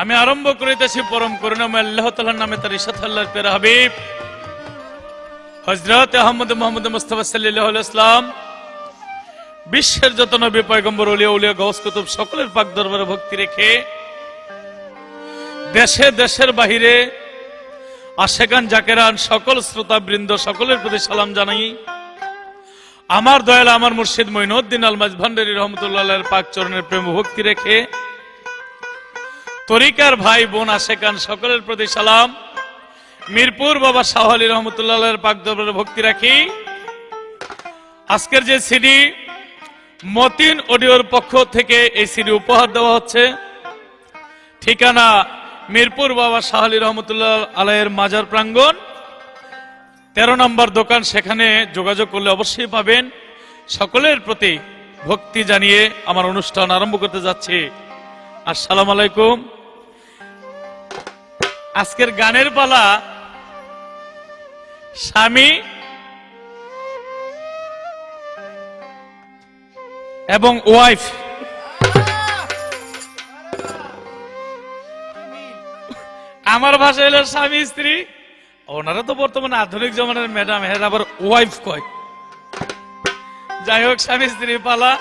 আমি আরম্ভ করিতেছি পরম করুণাময় আল্লাহ তাআলার নামে, তার ইরশাদ আল্লাহর প্যারা হাবিব হযরত আহমদ মুহাম্মদ মুস্তাফা সাল্লাল্লাহু আলাইহি ওয়াসাল্লাম বিশ্বের যত নবী পয়গম্বর ওলিয়া উলিয়া গাউস কুতুব সকলের পাক দরবারে ভক্তি রেখে দেশে দেশের বাহিরে আশেকান জাকেরান সকল শ্রোতাবৃন্দ সকলের প্রতি সালাম জানাই। আমার দয়াল আমার মুর্শিদ মঈনুদ্দিন আল মাঝভান্ডারী রহমতুল্লাহ আলাইহির পাক চরণের প্রেম ভক্তি রেখে তরিকার ভাই বোন আশেকান সকলের প্রতি সালাম। মিরপুর বাবা শাহ আলী রহমতুল্লাহ আলাইহির পাক দরবারে ভক্তি রাখি। আজকের যে সিডি মতিন অডিওর পক্ষ থেকে এই সিডি উপহার দেওয়া হচ্ছে, ঠিকানা মিরপুর বাবা শাহ আলী রহমতুল্লাহ আলাইহির মাজার প্রাঙ্গণ 13 নম্বর দোকান, সেখানে যোগাযোগ করলে অবশ্যই পাবেন। সকলের প্রতি ভক্তি জানিয়ে আমার অনুষ্ঠান আরম্ভ করতে যাচ্ছি। আসসালামু আলাইকুম। আজকের গানের পালা স্বামী এবং ওয়াইফ। আমার ভাষা হলো স্বামী স্ত্রী, ওনারা তো বর্তমানে আধুনিক জমানার ম্যাডাম, হ্যাঁ আবার ওয়াইফ কয়। যাই হোক, স্বামী স্ত্রী পালা,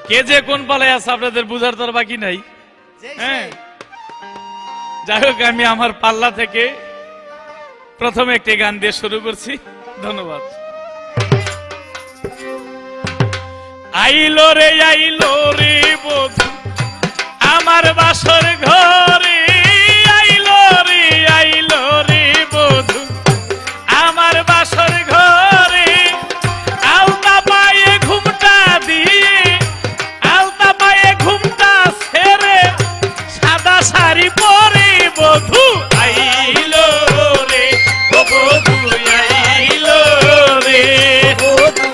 কে যে কোন পালায় আছে আপনাদের বুঝার তোর বাকি নাই। হ্যাঁ, যাই হোক, আমি আমার পাল্লা থেকে প্রথমে একটি গান দিয়ে শুরু করছি। ধন্যবাদ। আইলো রে বধু আমার বাসর ঘরে, আইলো রে বধু আমার বাসর ঘরে, আলতা পায়ে ঘুমটা দিয়ে, আলতা পায়ে ঘুমটা ছেড়ে সাদা শাড়ি পরে বধু আইলো রে, ও বধু আইলো রে, বধু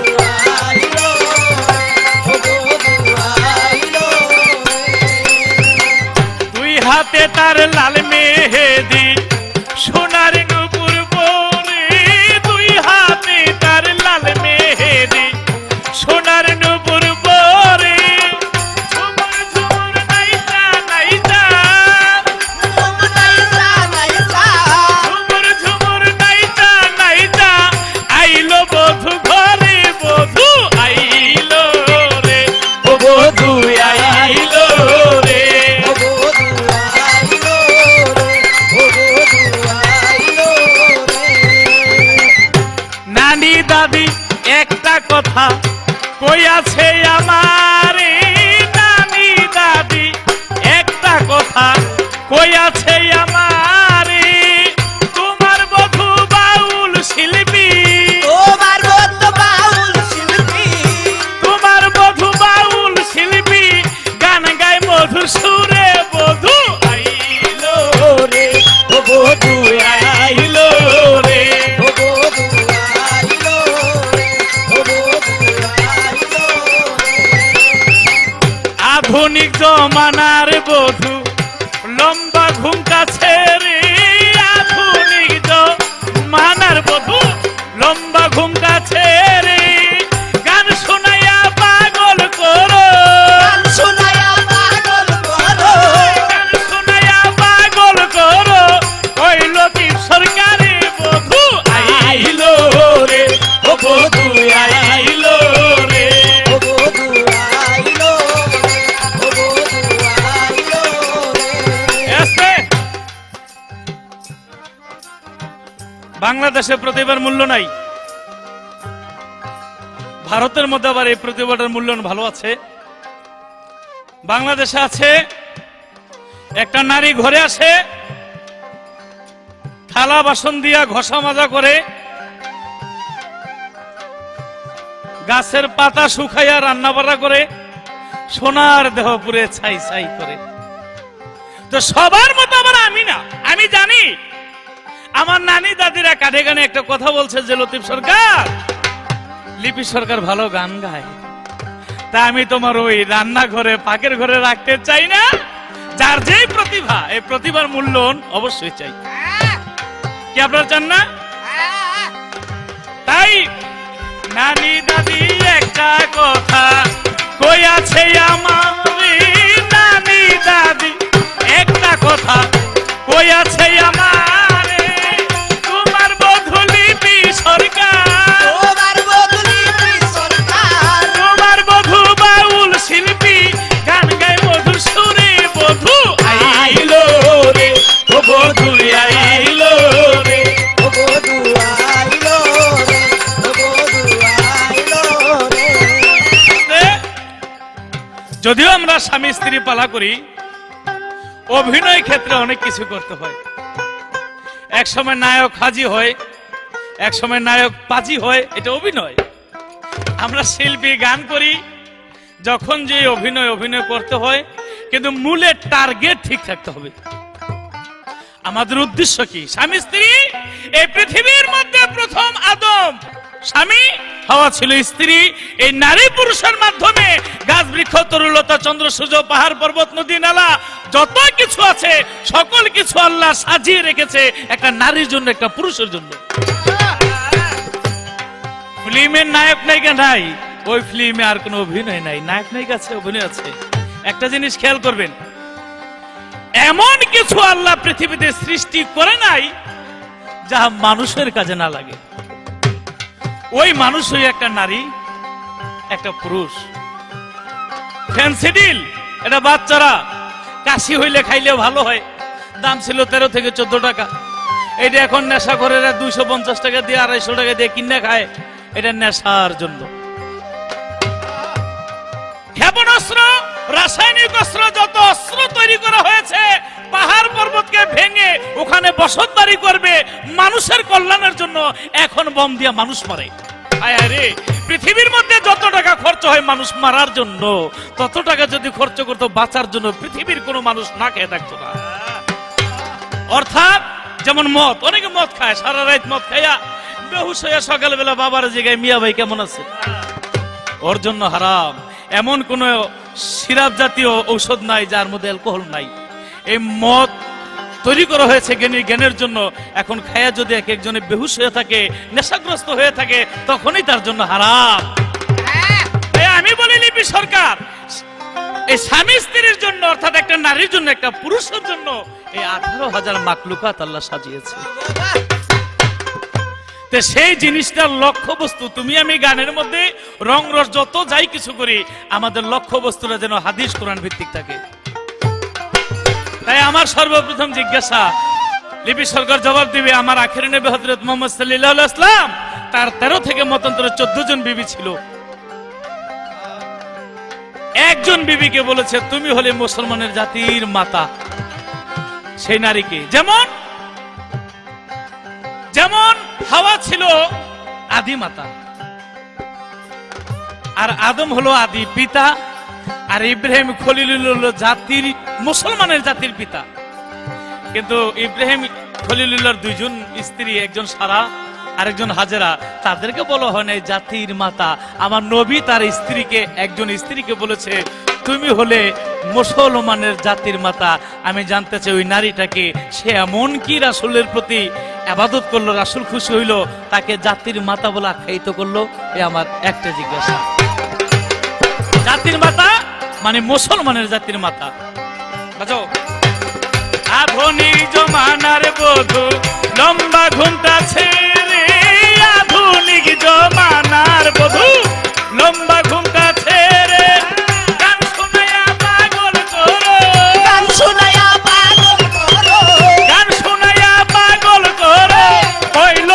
আইলো, ও বধু আইলো। দুই হাতে তার লাল মেহেদি সোনার নুপুর পরে, দুই হাতে তার লাল মেহেদি সোনার নুপুর পরে, ঝুমুর ঝুমুর নাইতা নাইতা, ঝুমুর ঝুমুর নাইতা নাইতা আইলো বধু ঘরে, বধু আইলো রে, ও বধু আইলো রে, ও বধু আইলো রে, ও বধু আইলো রে। নানি দাদি একটা কথা কইয়াছে আমারে, নানি দাদি একটা কথা কইয়াছে আমারে, তোমার বধু বাউল শিল্পী, তোমার বধু বাউল শিল্পী, তোমার বধু বাউল শিল্পী, গান গায় মধুর সুরে, বধু আইলো রে, ও বধু আইলো রে, ও বধু বাংলাদেশে প্রতিভার মূল্য নাই, ভারতের মধ্যে আবার এই প্রতিভাটার মূল্য ভালো আছে। বাংলাদেশে আছে একটা নারী ঘরে আসে, থালা বাসন দিয়া ঘষা মাজা করে, গাছের পাতা শুকাইয়া রান্না বাড়া করে, সোনার দেহ পুরে ছাই ছাই করে। তো সবার মতো আবার আমি না, আমি জানি আমার নানি দাদিরা কানে কানে একটা কথা বলছে যে লতিফ সরকার, লিপি সরকার ভালো গান গায়, তা আমি তোমার ওই রান্নাঘরে পাকের ঘরে রাখতে চাই না। যার যেই প্রতিভা, এই প্রতিভার মূল্যায়ন অবশ্যই চাই। কি আপনারা চান না? তাই নানি দাদি একটা কথা কই আছে আমার, নানি দাদি একটা কথা কই আছে আমার, তোমার বধূ লিপি সরকার, তোমার বদলি সরকার, তোমার বধূ বাউল শিল্পী, গান গায় মধুর সুরে, বধূ আইলো রে, ও বধূ আইলো রে। ও বধূ আইলো রে, ও বধূ আইলো রে। যদিও আমরা স্বামী স্ত্রী পালা করি, অভিনয় ক্ষেত্রে অনেক কিছু করতে হয়। এক সময় নায়ক হাজি হয়, এক সময় নায়ক পাজি হয়, এটা অভিনয়। আমরা শিল্পী গান করি, যখন যে অভিনয় করতে হয়, কিন্তু মূলের টার্গেট ঠিক থাকতে হবে। আমাদের উদ্দেশ্য কি? স্বামী স্ত্রী। এই পৃথিবীর মধ্যে প্রথম আদম স্বামী, হাওয়া ছিল স্ত্রী। এই নারী পুরুষের মাধ্যমে গাছ বৃক্ষ তরুলতা চন্দ্র সূর্য পাহাড় পর্বত নদী নালা যত কিছু আছে, সকল কিছু আল্লাহ সাজিয়ে রেখেছে একটা নারীর জন্য, একটা পুরুষের জন্য। ফিল্মের নায়ক নায়িকা নাই, ওই ফিল্মে আর কোনো অভিনয় নাই। নায়ক নায়িকা আছে, অভিনয় আছে। একটা জিনিস খেয়াল করবেন, এমন কিছু আল্লাহ পৃথিবীতে সৃষ্টি করে নাই যা মানুষের কাজে না লাগে। ওই মানুষই একটা নারী, একটা পুরুষ। ফেন্সিডিল, এটা বাচ্চারা কাশি হইলে খাইলে ভালো হয়, দাম ছিল 13 থেকে 14 টাকা। এটা এখন নেশা করে 250 টাকা দিয়ে 250 টাকা দিয়ে কিনে খায়, এটা নেশার জন্য। ক্ষেপণাস্ত্র, রাসায়নিক অস্ত্র, যত অস্ত্র তৈরি করা হয়েছে পাহাড় পর্বতকে ভেঙে ওখানে বসত বাড়ি করবে মানুষের কল্যাণের জন্য, এখন বম দিয়ে মানুষ মারে। আরে পৃথিবীর মধ্যে যত টাকা খরচ হয় মানুষ মারার জন্য, তত টাকা যদি খরচ করতো বাঁচার জন্য, পৃথিবীর কোনো মানুষ না খেয়ে থাকতো না। অর্থাৎ যেমন মদ, অনেকে মদ খায়, সারা রাত মদ খাইয়া বেহুশ হইয়া সকালবেলা বাবার জিগায় মিয়া ভাই কেমন আছে, ওর জন্য হারাম। এমন কোন সিরাপ জাতীয় ঔষধ নাই যার মধ্যে অ্যালকোহল নাই। এই মদ তৈরি করা হয়েছে জ্ঞানের জন্য। এখন খায়া যদি এক একজনে বেহুশ হয়ে থাকে, নেশাগ্রস্ত হয়ে থাকে, তখনই তার জন্য হারাম। আমি বলি লিপি সরকার, এই স্বামী স্ত্রীর জন্য, অর্থাৎ একটা নারীর জন্য, একটা পুরুষের জন্য এই 18,000 মাকলুকাত আল্লাহ সাজিয়েছে। সেই জিনিসটার লক্ষ্য বস্তু, তুমি আমি গানের মধ্যে রং রস যত যাই কিছু করি, আমাদের লক্ষ্য বস্তুটা যেন হাদিস কোরআন ভিত্তিক থাকে। তাই আমার সর্বপ্রথম জিজ্ঞাসা, লিপি সরকার জবাব দিবে, আমার আখেরি নবী হযরত মুহাম্মদ সাল্লাল্লাহু আলাইহি ওয়াসাল্লাম, তার 13 থেকে মতান্তরে 14 জন বিবি ছিল। একজন বিবিকে বলেছে তুমি হলে মুসলমানের জাতির মাতা। সেই নারীকে, যেমন যেমন হাওয়া ছিল আদি মাতা, আর আদম হলো আদি পিতা, আর ইব্রাহিম খলিলুল্লাহ হলো জাতির, মুসলমানের জাতির পিতা। কিন্তু ইব্রাহিম খলিলুল্লাহর 2 জন স্ত্রী, একজন সারা আরেকজন হাজেরা, তাদেরকে বলা হয় নাই জাতির মাতা। আমার নবী তার স্ত্রীকে, একজন স্ত্রীকে বলেছে তুমি হলে মুসলমানের জাতির মাতা। আমি জানতে চাই ওই নারীটাকে, সে এমন কি রাসূলের প্রতি ইবাদত করলো, রাসূল খুশি হইল, তাকে জাতির মাতা বলে আখ্যায়িত করলো? এ আমার একটা জিজ্ঞাসা। জাতির মাতা মানে মুসলমানের জাতির মাতা। বাজাও। আধুনিক জমানার বধূ লম্বা ঘুমটা ছেড়ে, আধুনিক জমানার বধূ লম্বা ঘুমটা ছেড়ে, গান শোনায়া পাগল করো, গান শোনায়া পাগল করো, গান শোনায়া পাগল করো, হইল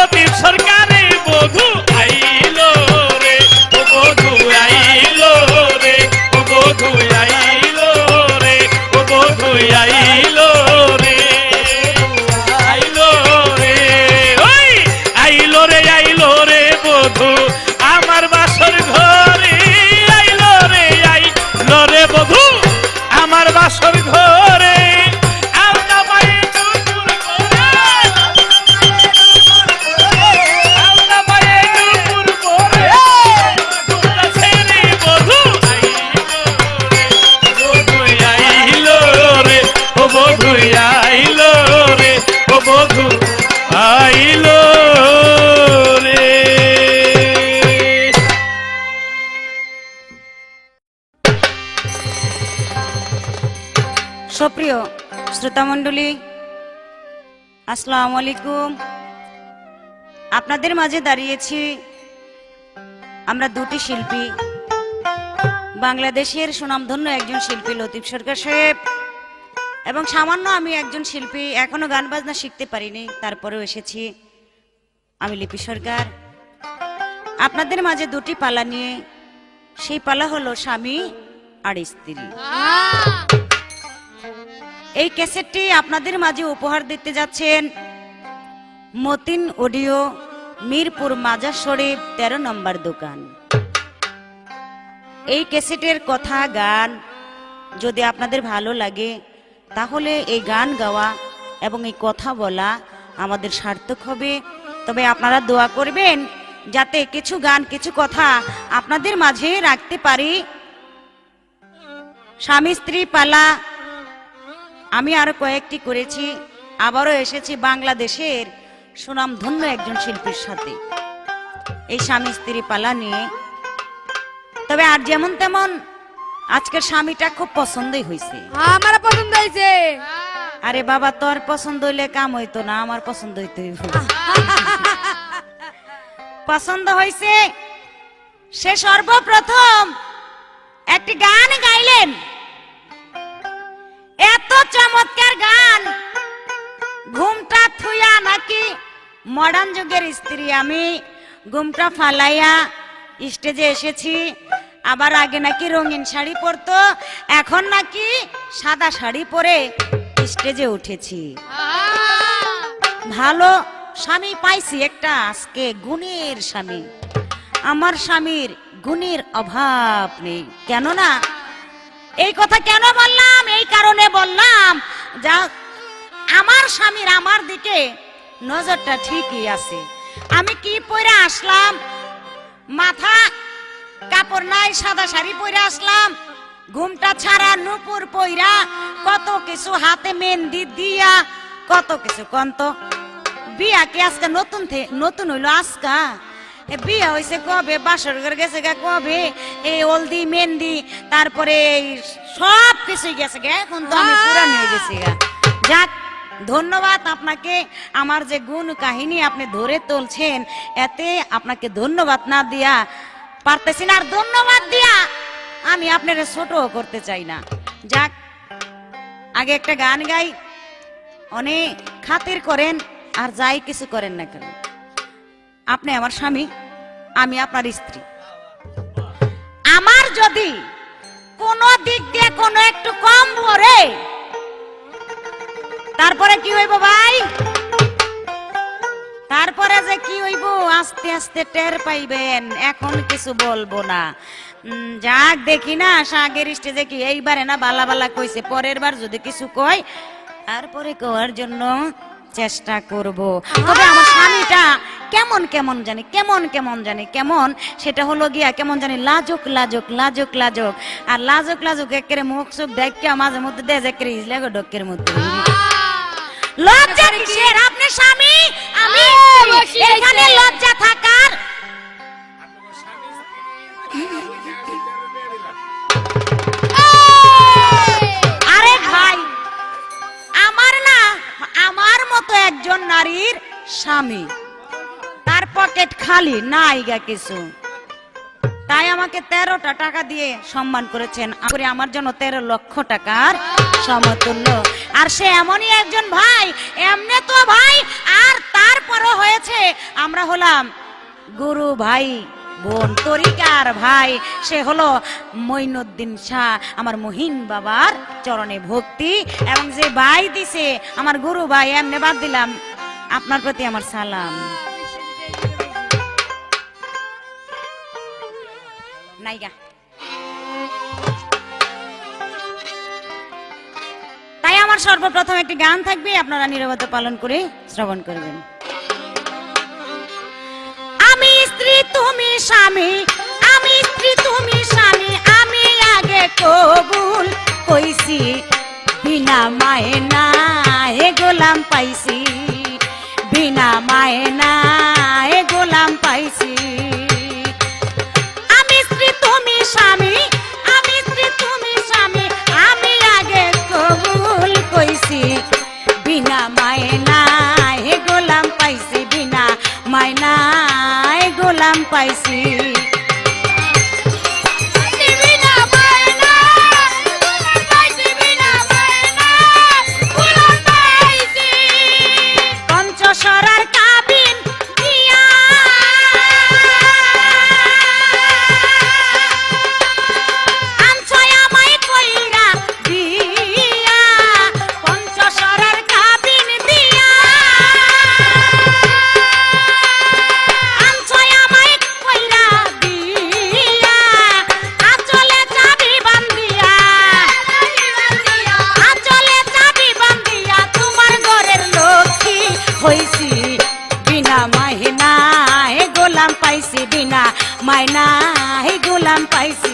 শ্রোতা মণ্ডলী, আসসালামু আলাইকুম। আপনাদের মাঝে দাঁড়িয়েছি আমরা দুটি শিল্পী, বাংলাদেশের সুনামধন্য একজন শিল্পী লতিফ সরকার সাহেব এবং সামান্য আমি একজন শিল্পী, এখনো গান বাজনা শিখতে পারিনি, তারপরেও এসেছি আমি লিপি সরকার। আপনাদের মাঝে দুটি পালা নিয়ে, সেই পালা হলো স্বামী আর স্ত্রী। এই ক্যাসেটটি আপনাদের মাঝে উপহার দিতে যাচ্ছেন মতিন অডিও, মিরপুর মাজার শরীফ 13 নম্বর দোকান। এই ক্যাসেটের কথা গান যদি আপনাদের ভালো লাগে তাহলে এই গান গাওয়া এবং এই কথা বলা আমাদের সার্থক হবে। তবে আপনারা দোয়া করবেন যাতে কিছু গান কিছু কথা আপনাদের মাঝে রাখতে পারি। স্বামী স্ত্রী পালা আমি আরো কয়েকটি করেছি, আবারও এসেছি বাংলাদেশের সুনামধন্য একজন শিল্পীর সাথে এই স্বামী স্ত্রী পালা নিয়ে। তবে আর যেমন তেমন আজকের স্বামীটা খুব পছন্দই হয়েছে। আমার পছন্দ হয়েছে। আরে বাবা, তোর পছন্দ হইলে কাম হইতো না, আমার পছন্দ হইতে পছন্দ হয়েছে। সে সর্বপ্রথম একটি গান গাইলেন, এত চমৎকার গান, ঘুমটা থুইয়া নাকি মডার্ন যুগের স্ত্রী আমি ঘুমটা ফালাইয়া স্টেজে এসেছি। আবার আগে নাকি রঙিন শাড়ি পরতো, এখন নাকি সাদা শাড়ি পরে স্টেজে উঠেছি। ভালো স্বামী পাইছি একটা, আজকে গুণের স্বামী। আমার স্বামীর গুণের অভাব নেই। কেননা এই কথা কেন বললাম, এই কারণে বললাম যা আমার স্বামীর আমার দিকে নজরটা ঠিকই আছে। আমি কি পরে আসলাম, মাথা কাপড় নাই, সাদা শাড়ি পরে আসলাম, ঘুমটা ছাড়া নুপুর পইরা কত কিছু হাতে মেহেন্দি দিয়া কত কিছু। কন্ত বিয়া কি আজকে নতুন হইলো? আজকা বিয়া হয়েছে কবে, বাসর ঘর গেছে গা কবে, এই হলদি মেহেন্দি তারপরে সব কিছুই গেছে গে, এখন তো আমি পুরান হয়ে গেছি গা। যাক, ধন্যবাদ আপনাকে। আমার যে গুণ কাহিনী আপনি ধরে তুলছেন, এতে আপনাকে ধন্যবাদ না দিয়া পারতেছি না, আর ধন্যবাদ দিয়া আমি আপনারা ছোট করতে চাই না। যাক, আগে একটা গান গাই, অনেক খাতির করেন আর যাই কিছু করেন না কেন, আপনি আমার স্বামী, আমি আপনার স্ত্রী। আমার যদি কোনো দিক দিয়ে কোনো একটু কম পড়ে তারপরে কি হইব ভাই? তারপরে যে কি হইব আস্তে আস্তে টের পাইবেন, এখন কিছু বলবো না। যাক, দেখি না আগের স্টেজে কি এইবারে না বালা বালা কইছে, পরের বার যদি কিছু কয় তারপরে কওয়ার জন্য চেষ্টা করব। তবে আমার স্বামীটা কেমন কেমন জানি, কেমন সেটা হলো গিয়া কেমন জানি লাজুক লাজুক লাজুক লাজুক, আর লাজুক লাজুক একেবারে মুখ চোখ দেখে মাঝে মধ্যে দেয় একেবারে ইজলাগো ডকের মধ্যে। লজ্জা কিসের? আপনি স্বামী, আমি এখানে লজ্জা থাকার আরে ভাই, আমার না আমার মতো একজন নারীর স্বামী, তার পকেট খালি নাই গা কিছু, তাই আমাকে 13টা টাকা দিয়ে সম্মান করেছেন। আমার জন্য 13 লক্ষ টাকার সমতুল্য। আর সে এমনই একজন ভাই, এমনি তো ভাই, আর তারপরও হয়েছে আমরা হলাম গুরু ভাই বোন, তরিকার ভাই। সে হলো মঈনুদ্দিন শাহ, আমার মহিন বাবার চরণে ভক্তি, এবং যে ভাই দিছে আমার গুরু ভাই, এমনি বাদ দিলাম, আপনার প্রতি আমার সালাম। নাইগা তাই আমার সর্বপ্রথম একটি গান থাকবে, আপনারা নীরবতা পালন করে শ্রবণ করবেন। আমি স্ত্রী তুমি স্বামী, আমি স্ত্রী তুমি স্বামী, আমি আগে কবুল কইছি, বিনা মায়না হে গোলাম পাইছি, বিনা মায়না হে গোলাম পাইছি। আমি স্ত্রী তুমি স্বামী, আমি স্ত্রী তুমি স্বামী, আমি আগে কবুল কইছি, বিনা মায়নায় গোলাম পাইছি, বিনা মায়নায় গোলাম পাইছি। পঞ্চশরার কাবিন দিয়া আনছয় আমায় কইরা দিয়া, পঞ্চশরার কাবিন দিয়া আনছয় আমায় কইরা দিয়া, আঁচলে চাবি বান্ধিয়া, আঁচলে চাবি বান্ধিয়া তোমার ঘরের লক্ষ্মী হইছি। বিনা মায়নায় গোলাম পাইছি, বিনা মায়নায় গোলাম পাইছি।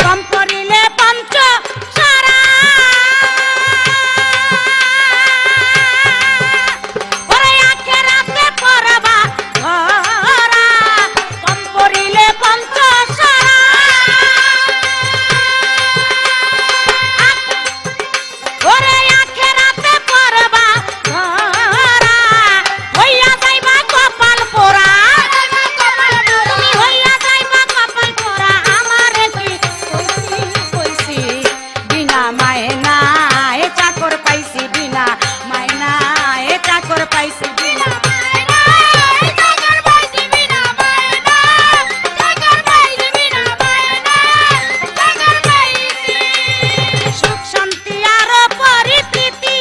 কম করিলে পঞ্চশরা, ওরে আখেরাতে পড়বা ধরা। কম করিলে পঞ্চশরা, ওরে আখেরাতে পড়বা ধরা। হইয়া যাইবা কপাল পোড়া, তুমি হইয়া যাইবা কপাল পোড়া। আমারে কি কইছি কইছি, বিনা মায়নায় চাকর পাইছি, বিনা মায়নায় চাকর পাইছি, বিনা মায়নায় চাকর পাইছি, বিনা মায়নায় চাকর পাইছি, বিনা মায়নায় চাকর পাইছি। সুখ শান্তি আর পরিস্থিতি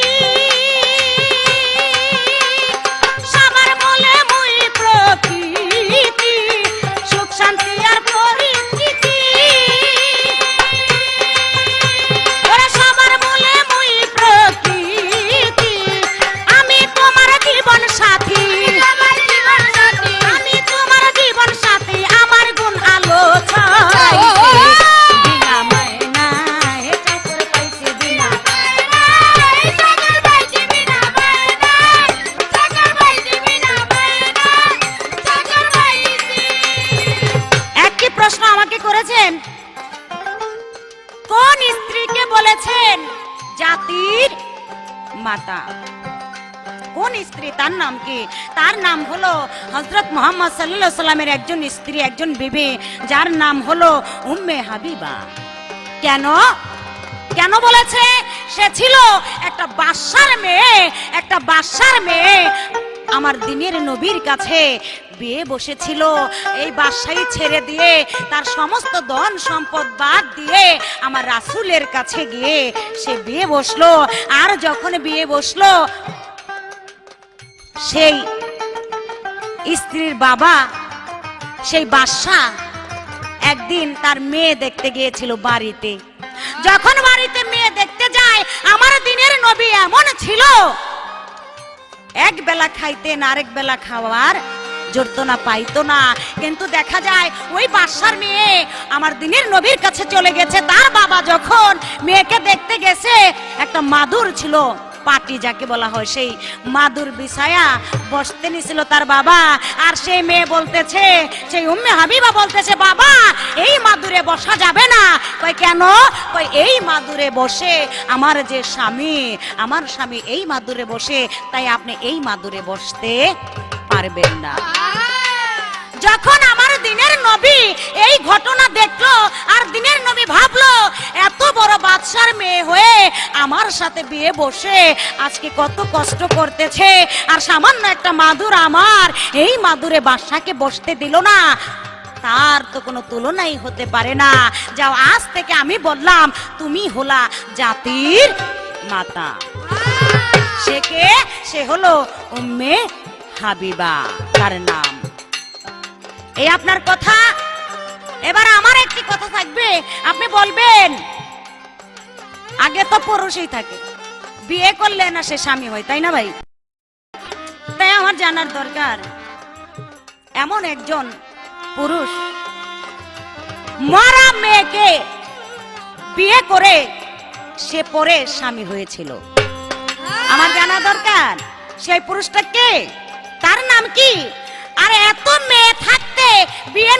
সবার মূলে মুই প্রকৃতি। সুখ শান্তি আর পরিস্থিতি, ওরে সবার মূলে মুই প্রকৃতি। আমি তোমার জীবন সাথী, আমি তোমার জীবন সাথী, আমার গুণ আলোচনা। বিনা মায়নায় চাকর পাইছি, বিনা মায়নায় চাকর পাইছি, বিনা মায়নায় চাকর পাইছি, বিনা মায়নায় চাকর পাইছি। একই প্রশ্ন আমাকে করেছেন, কোন স্ত্রীকে বলেছেন জাতির মাতা? কোন স্ত্রী, তার নাম কি? তার নাম হলো হযরত মুহাম্মদ সাল্লাল্লাহু আলাইহি সাল্লামের একজন স্ত্রী, একজন বিবি, যার নাম হলো উম্মে হাবিবা। কেন কেন বলেছে? সে ছিল একটা বাদশার মেয়ে, একটা বাদশার মেয়ে। আমার দিনের নবীর কাছে বিয়ে বসেছিল। এই বাদশাহী ছেড়ে দিয়ে, তার সমস্ত ধন সম্পদ বাদ দিয়ে আমার রাসূলের কাছে গিয়ে সে বিয়ে বসলো। আর যখন বিয়ে বসলো, সেই স্ত্রীর বাবা, সেই বাদশা একদিন তার মেয়ে দেখতে গিয়েছিল বাড়িতে। যখন বাড়িতে মেয়ে দেখতে যায়, আমার দিনের নবী এমন ছিল, এক বেলা খাইতেন, আরেক বেলা খাওয়ার জোরতো না, পাইতো না। কিন্তু দেখা যায় ওই বাদশার মেয়ে আমার দিনের নবীর কাছে চলে গেছে। তার বাবা যখন মেয়েকে দেখতে গেছে, একটা মাদুর ছিল, পাটি যাকে বলা হয়, সেই মাদুর বিছায়া বসতে নিছিল তার বাবা। আর সেই মেয়ে বলতেছে, সেই উম্মে হাবিবা বলতেছে, বাবা এই মাদুরে বসা যাবে না। কই কেন? কই এই মাদুরে বসে আমার যে স্বামী, আমার স্বামী এই মাদুরে বসে, তাই আপনি এই মাদুরে বসতে পারবেন না। যখন আমার দিনের নবী এই ঘটনা দেখলো, আর দিনের নবী ভাবলো, এত বড় বাদশার মেয়ে হয়ে আমার সাথে বিয়ে বসে আজকে কত কষ্ট করতেছে, আর সামান্য একটা মাদুর আমার এই মাদুরে বাদশাকে বসতে দিল না, তার তো কোনো তুলনাই হতে পারে না। যাও, আজ থেকে আমি বললাম তুমি হলা জাতির মাতা। সে কে? সে হলো উম্মে হাবিবা, তার নাম। এই আপনার কথা। এবার আমার একটি কথা থাকবে, আপনি বলবেন আগে তো পুরুষই থাকে, বিয়ে করলে না সে স্বামী হয়, তাই না ভাই? তাই আমার জানার দরকার, এমন একজন পুরুষ মরা মেয়েকে বিয়ে করে সে পরে স্বামী হয়েছিল, আমার জানা দরকার সেই পুরুষটা কে, তার নাম কি? আর এত মেয়ে থাকতে বিয়ে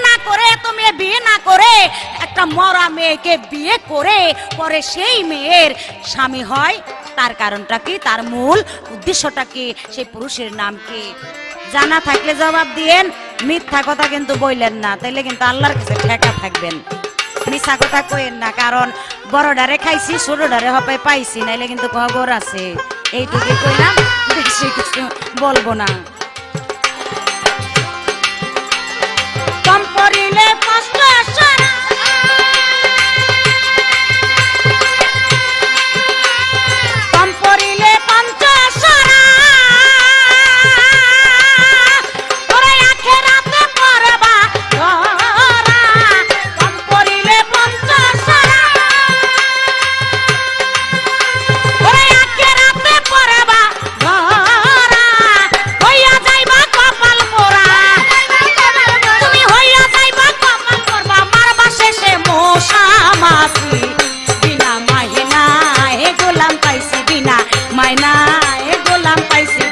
একটা মরা মেয়েকে বিয়ে করে পরে সেই মেয়ের স্বামী হয়, তার কারণটা কি, তার মূল উদ্দেশ্যটা কি, সেই পুরুষের নাম কি? জানা থাকলে জবাব দিয়েন, মিথ্যা কথা কিন্তু বললেন না, তাইলে কিন্তু আল্লাহর কাছে ঠেকা থাকবেন। মিথ্যা কথা কইেন না, কারণ বড়ডারে খাইছি ছোটডারে হপাই পাইছি, নাইলে কিন্তু খবর আছে। এইটুকু কইলাম, বেশি কিছু বলবো না। কম পড়িলে কষ্ট সারা, কম পড়িলে পঞ্চশরা, ওরে আখেরাতে পড়বা ধরা। কম পড়িলে পঞ্চশরা, ওরে আখেরাতে পড়বা ধরা। হইয়া যাইবা কপাল পোড়া, তুমি হইয়া যাইবা কপাল পোড়া, মারবা শেষে মশা মাছি। বিনা মাইনা হে গোলাম পাইছি, বিনা মাইনা হে গোলাম পাইছি।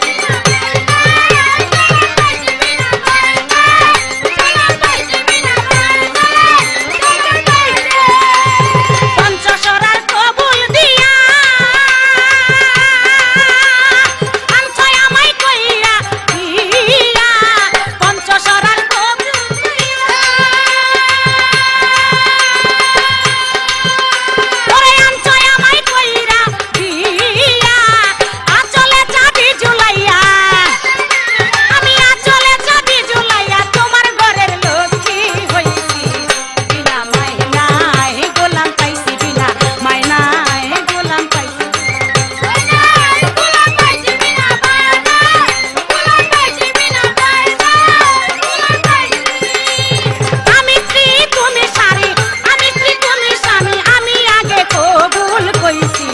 পঞ্চশরার কবুল দিয়া আনছয় আমায় কইরা দিয়া, পঞ্চশরার কবুল দিয়া ওরে আনছয় আমায় কইরা দিয়া। আঁচলে চাবি ঝুলাইয়া, আমি আঁচলে চাবি ঝুলাইয়া তোমার ঘরের লক্ষ্মী হইছি। বিনা মাইনায় গোলাম পাইছি, বিনা মাইনায় গোলাম পাইছি। আমি স্ত্রী তুমি স্বামী, আমি স্ত্রী তুমি স্বামী, আমি আগে কবুল কইছি।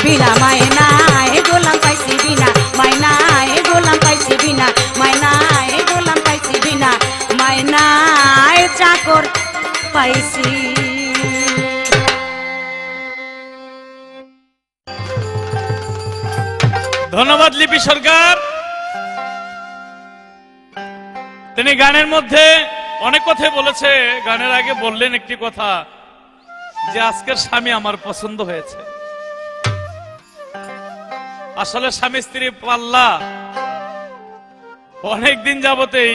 বিনা মাইনায় গোলাম পাইছি, বিনা মাইনায় গোলাম পাইছি, বিনা মাইনায় গোলাম পাইছি, বিনা মাইনায় চাকর পাইছি। ধন্যবাদ লিপি সরকার। তিনি গানের মধ্যে অনেক কথাই বলেছে। গানের আগে বললেন একটি কথা, যে আজকের স্বামী আমার পছন্দ হয়েছে। আসলে স্বামী স্ত্রী পাল্লা অনেক দিন যাবতেই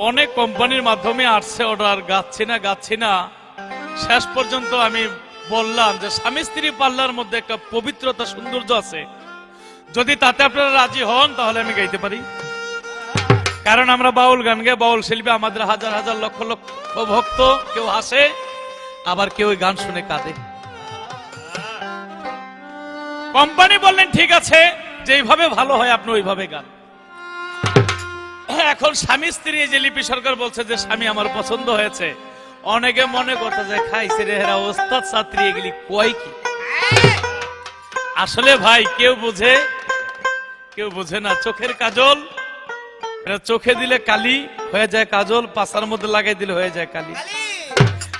অনেক কোম্পানির মাধ্যমে আসছে অর্ডার, গাচ্ছি না। শেষ পর্যন্ত আমি বললাম যে স্বামী স্ত্রী পাল্লার মধ্যে একটা পবিত্রতা সৌন্দর্য আছে, যদি তাতে আপনারা রাজি হন তাহলে আমি গাইতে পারি। কারণ আমরা বাউল গান গাই, বাউল শিল্পী, আমাদের হাজার হাজার লক্ষ লক্ষ ভক্ত, কেউ হাসে আবার কেউ গান শুনে কাঁদে। কোম্পানি বললেন ঠিক আছে, যেইভাবে ভালো হয় আপনি ওইভাবে গান। এখন স্বামী স্ত্রী, যে লিপি সরকার বলছে যে স্বামী আমার পছন্দ হয়েছে, অনেকে মনে করতে যায় খাইছে রে হেরা ওস্তাদ ছাত্রী, এগুলি কয় কি? আসলে ভাই কেউ বুঝে না। চোখের কাজল, এটা চোখে দিলে কালি হয়ে যায় কাজল, পাছার মধ্যে লাগাই দিলে হয়ে যায় কালি।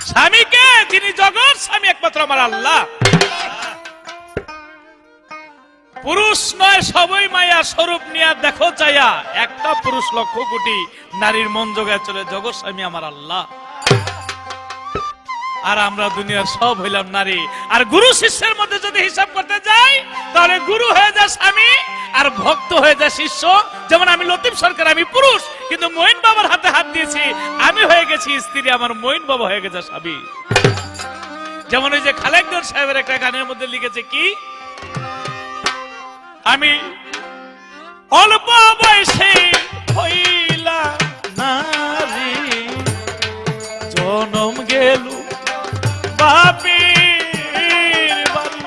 স্বামীকে, যিনি জগৎ স্বামী একমাত্র আমার আল্লাহ, পুরুষ নয় সবই মায়া, স্বরূপ নিয়া দেখো চাইয়া, একটা পুরুষ লক্ষ কোটি নারীর মন জোগায় চলে জগৎ স্বামী আমার আল্লাহ। আর আমরা দুনিয়ার সব হইলাম নারী। আর গুরু শিষ্যের মধ্যে যদি হিসাব করতে যাই, তাহলে গুরু হয়ে যায় স্বামী আর ভক্ত হয়ে যায় শিষ্য। যেমন আমি লতিফ সরকার, আমি পুরুষ, কিন্তু মঈন বাবার হাতে হাত দিয়েছি, আমি হয়ে গেছি স্ত্রী, আমার মঈন বাবা হয়ে গেছে স্বামী। যেমন ওই যে খালেকদর সাহেবের একটা গানের মধ্যে লিখেছে কি, আমি অল্প বয়সে হইলা নারী, জনম গেল বাপের বাড়ি,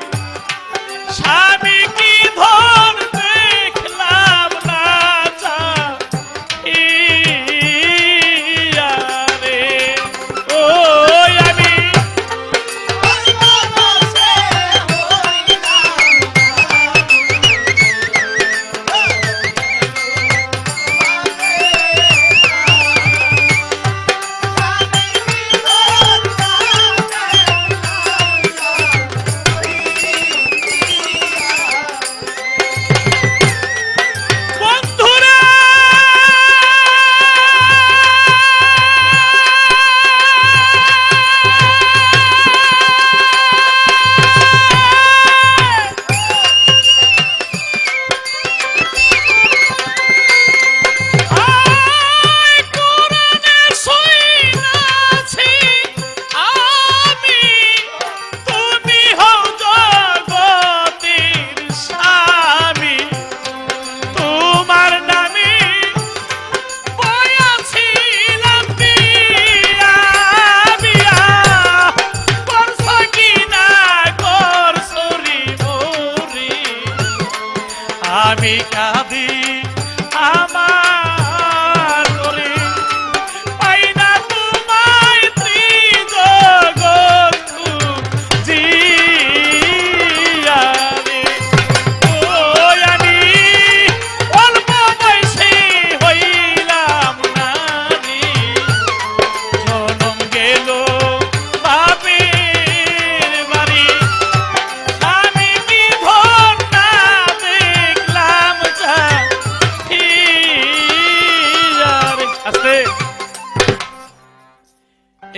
স্বামী কি ধন দেখলাম না চাহিয়া রে। ও আমি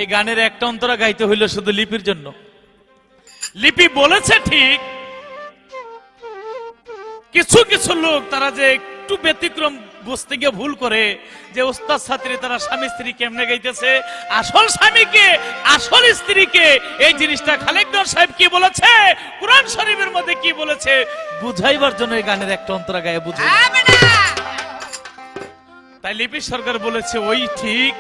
এই গানের একটা অন্তরা গাইতে হইল শুধু লিপির জন্য। লিপি বলেছে ঠিক, কিছু কিছু লোক তারা যে একটু ব্যতিক্রম বুঝতে গিয়ে ভুল করে যে ওস্তাদ ছাত্রী তারা স্বামী স্ত্রী কেমনে গাইতেছে, আসল স্বামীকে আসল স্ত্রীকে এই জিনিসটা খালেকদার সাহেব কি বলেছে, কোরআন শরীফের মধ্যে কি বলেছে বুঝাইবার জন্য এই গানের একটা অন্তরা গায়ে বুঝাই। তাই লিপি সরকার বলেছে ওই ঠিক,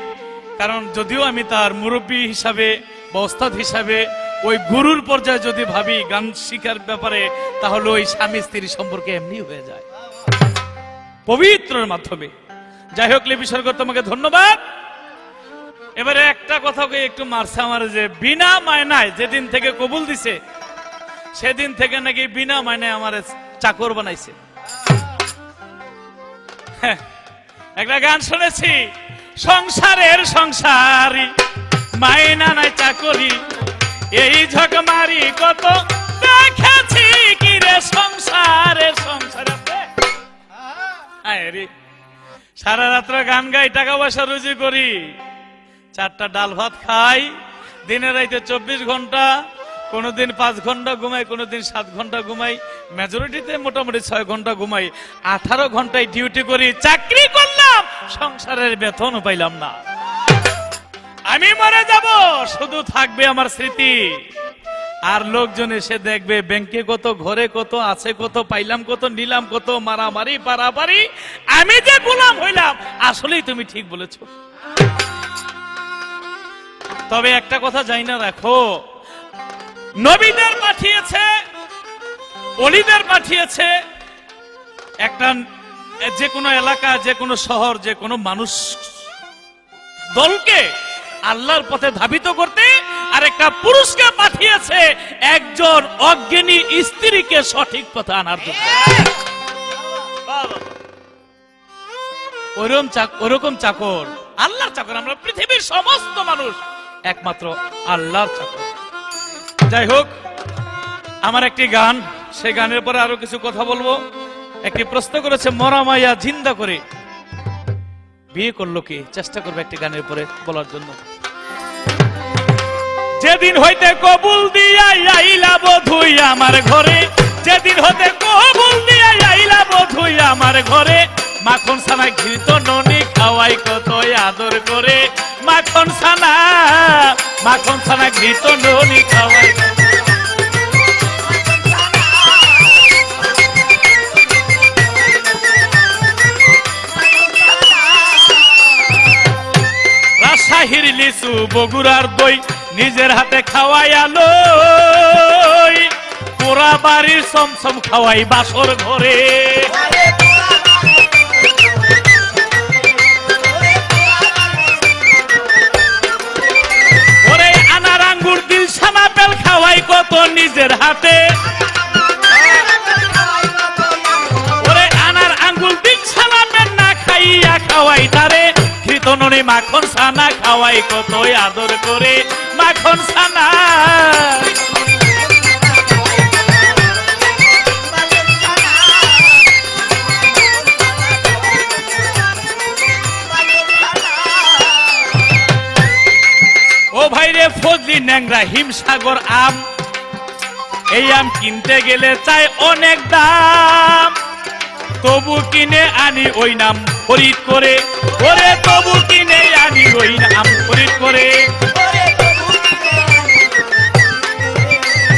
কারণ যদিও আমি তার মুরব্বী হিসাবে বা ওস্তাদ হিসাবে ওই গুরুর পর্যায়ে যদি ভাবি গান শিখার ব্যাপারে, তাহলে ওই স্বামী স্ত্রী সম্পর্কে এমনি হয়ে যায় পবিত্রের মাধ্যমে। যাই হোক লিপি সরকার তোমাকে ধন্যবাদ। এবারে একটা কথাকে একটু মারছে আমার, যে বিনা মায়নায় যেদিন থেকে কবুল দিছে সেদিন থেকে নাকি বিনা মায়নায় আমার চাকর বানাইছে। হ্যাঁ, একটা গান শুনেছি, সংসারের সংসারী মায়না নাই চাকরি, এই ঝক মারি কত দেখেছি কি রে সংসারের সংসারে। সারা রাত্র গান গাই, টাকা পয়সা রুজি করি, 4টা ডাল ভাত খাই, দিনে রাইতে 24 ঘন্টা, কোনদিন 5 ঘন্টা ঘুমাই, কোনদিন 7 ঘন্টা ঘুমাই, মেজরিটিতে মোটামুটি 6 ঘন্টা ঘুমাই, 18 ঘন্টায় ডিউটি করি, চাকরি করলাম, সংসারের বেতনও পাইলাম না। আমি মরে যাব, শুধু থাকবে আমার স্মৃতি, আর লোকজন এসে দেখবে ব্যাংকে কত, ঘরে কত, আছে কত, পাইলাম কত, নিলাম কত, মারামারি পারাপারি, আমি যে গোলাম হইলাম। আসলেই তুমি ঠিক বলেছ। তবে একটা কথা জানি না রাখো, নবীদের পাঠিয়েছে, ওলিদের পাঠিয়েছে, একটা যে কোনো এলাকা, যে কোনো শহর, যে কোনো মানুষ দলকে আল্লাহর পথে ধাবিত করতে, আর একটা পুরুষকে পাঠিয়েছে একজন অজ্ঞানী স্ত্রীকে সঠিক পথে আনার জন্য। ওরকম চাকর, আল্লাহর চাকর। আমরা পৃথিবীর সমস্ত মানুষ একমাত্র আল্লাহর চাকর। যাই হোক, আমার একটি গান, সেই গানের পরে আরো কিছু কথা বলবো। একটি প্রশ্ন করেছে, মরা মাইয়া জিন্দা করে বিয়ে করলো কি? চেষ্টা করবে একটি গানের পরে বলার জন্য। যেদিন হইতে কবুল দিয়া আইলা বধুই আমার ঘরে, যেদিন হতে কবুল দিয়া আইলা বধুই আমার ঘরে, মাখন ছানা ঘৃত ননি খাওয়াই কত আদর করে, মাখন ছানা ঘৃত ননি খাওয়াই। রাজশাহীর লিচু বগুড়ার দই নিজের হাতে খাওয়াই আলো, পোড়া বাড়ির সমসম খাওয়াই বাসর ঘরে। ওরে আনার আঙ্গুর দিল ছানা পেল খাওয়াই কত নিজের হাতে, ওরে আনার আঙ্গুর দিল ছানা পেল না খাইয়া খাওয়াই তারে, ঘৃতননি মাখন ছানা খাওয়াই কত আদর করে, মাখন ছানা। ও ভাইরে ফজলি ন্যাংরা হিমসাগর আম, এই আম কিনতে গেলে চাই অনেক দাম, তবু কিনে আনি ওই নাম খরিদ করে, ওরে তবু কিনে আনি ওই নাম খরিদ করে।